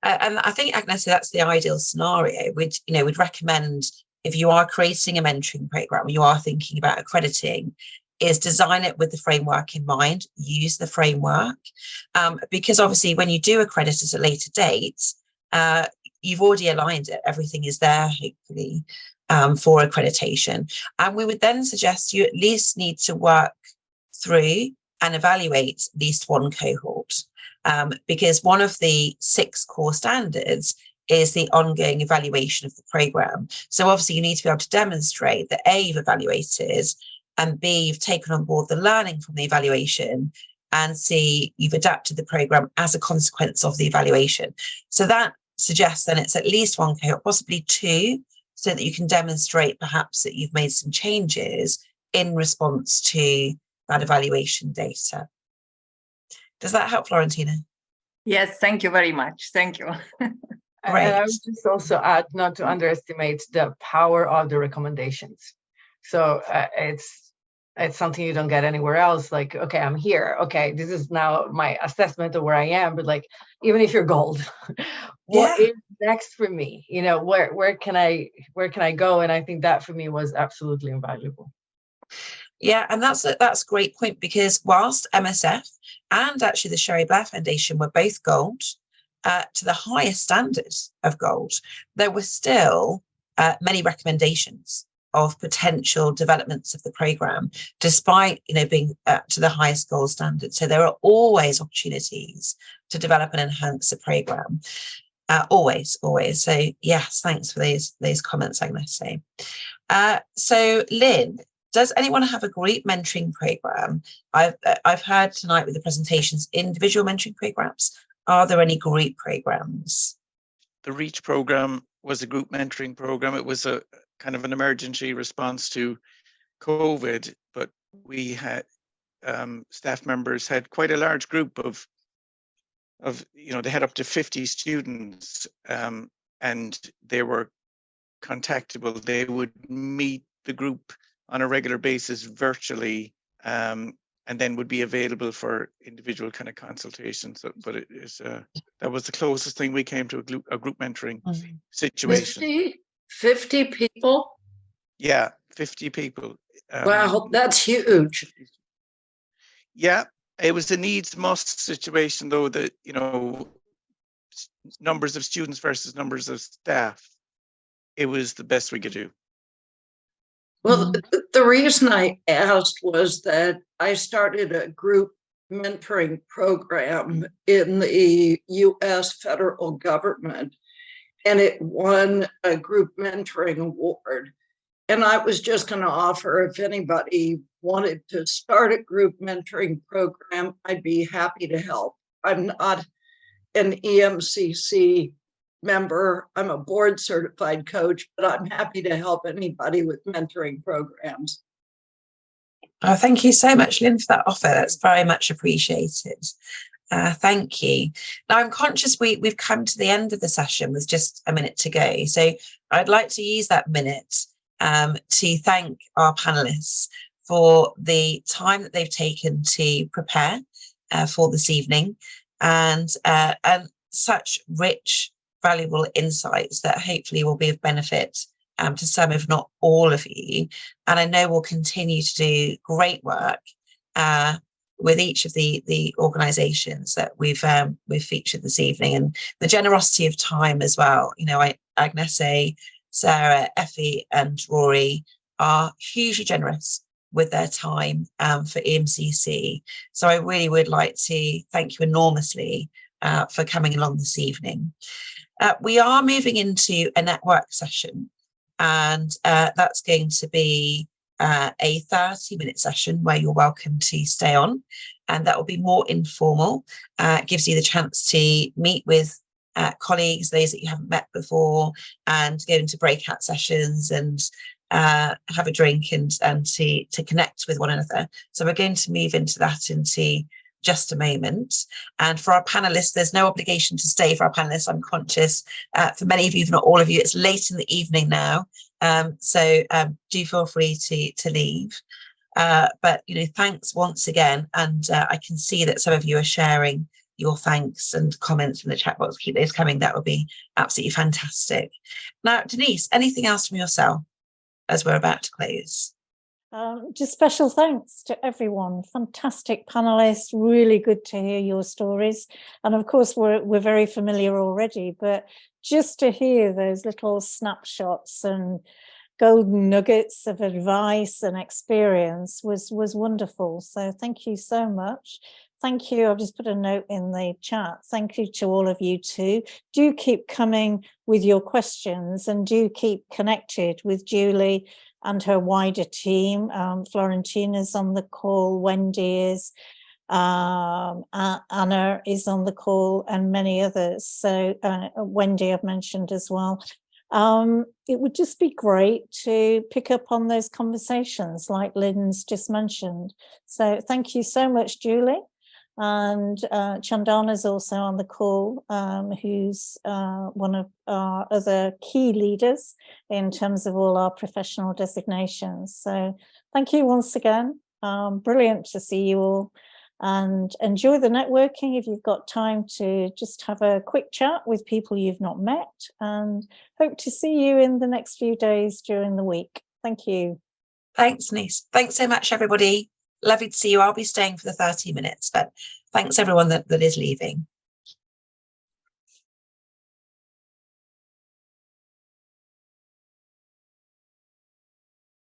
And I think, Agnese, that's the ideal scenario. We'd recommend, if you are creating a mentoring program, you are thinking about accrediting, is design it with the framework in mind, use the framework, because obviously when you do accredit at a later date, you've already aligned it, everything is there, hopefully, for accreditation. And we would then suggest you at least need to work through and evaluate at least one cohort, because one of the 6 core standards is the ongoing evaluation of the program. So obviously you need to be able to demonstrate that A, you've evaluated, and B, you've taken on board the learning from the evaluation, and C, you've adapted the program as a consequence of the evaluation. So that suggests then it's at least 1 cohort, possibly 2, so that you can demonstrate perhaps that you've made some changes in response to that evaluation data. Does that help, Florentina? Yes, thank you very much. Thank you. Great. And I would just also add not to underestimate the power of the recommendations. So it's something you don't get anywhere else. Like, okay, I'm here. Okay, this is now my assessment of where I am. But like, even if you're gold, what is next for me? Where can I go? And I think that for me was absolutely invaluable. Yeah, and that's a great point, because whilst MSF and actually the Sherry Blair Foundation were both gold, to the highest standards of gold, there were still many recommendations of potential developments of the programme, despite being to the highest gold standard. So there are always opportunities to develop and enhance the programme. Always. So yes, thanks for those comments, Agnese. So Lynn, does anyone have a group mentoring programme? I've heard tonight with the presentations individual mentoring programmes. Are there any group programmes? The REACH program was a group mentoring program. It was a kind of an emergency response to COVID, but we had staff members had quite a large group of they had up to 50 students, and they were contactable. They would meet the group on a regular basis virtually, and then would be available for individual kind of consultations. But it is that was the closest thing we came to a group mentoring situation. 50 people? Yeah, 50 people. Wow, that's huge. Yeah, it was a needs must situation, though, that numbers of students versus numbers of staff. It was the best we could do. Well, the reason I asked was that I started a group mentoring program in the US federal government, and it won a group mentoring award. And I was just going to offer, if anybody wanted to start a group mentoring program, I'd be happy to help. I'm not an EMCC member. I'm a board certified coach, but I'm happy to help anybody with mentoring programs. Oh, thank you so much, Lynn, for that offer. That's very much appreciated. Thank you. Now, I'm conscious we've come to the end of the session with just a minute to go. So I'd like to use that minute to thank our panelists for the time that they've taken to prepare for this evening, and such rich, valuable insights that hopefully will be of benefit to some, if not all of you. And I know we'll continue to do great work with each of the organisations that we've featured this evening, and the generosity of time as well. You know, Agnese, Sarah, Effie and Rory are hugely generous with their time for EMCC. So I really would like to thank you enormously for coming along this evening. We are moving into a network session, and that's going to be a 30-minute session where you're welcome to stay on, and that will be more informal. It gives you the chance to meet with colleagues, those that you haven't met before, and go into breakout sessions and have a drink and to connect with one another. So we're going to move into that into just a moment. And for our panelists, there's no obligation to stay for our panelists. I'm conscious for many of you, if not all of you, it's late in the evening now. So do feel free to leave. But, you know, thanks once again. And I can see that some of you are sharing your thanks and comments in the chat box. Keep those coming. That would be absolutely fantastic. Now, Denise, anything else from yourself as we're about to close? Just special thanks to everyone. Fantastic panelists, really good to hear your stories. And of course, we're very familiar already, but just to hear those little snapshots and golden nuggets of advice and experience was wonderful. So thank you so much. Thank you. I've just put a note in the chat. Thank you to all of you too. Do keep coming with your questions and do keep connected with Julie and her wider team. Florentina's on the call, Wendy is, Anna is on the call, and many others. So Wendy I've mentioned as well. It would just be great to pick up on those conversations like Lynn's just mentioned. So thank you so much, Julie. And Chandana's also on the call, who's one of our other key leaders in terms of all our professional designations. So thank you once again. Brilliant to see you all, and enjoy the networking if you've got time to just have a quick chat with people you've not met, and hope to see you in the next few days during the week. Thank you. Thanks, Denise. Thanks so much, everybody. Lovely to see you. I'll be staying for the 30 minutes, but thanks everyone that is leaving.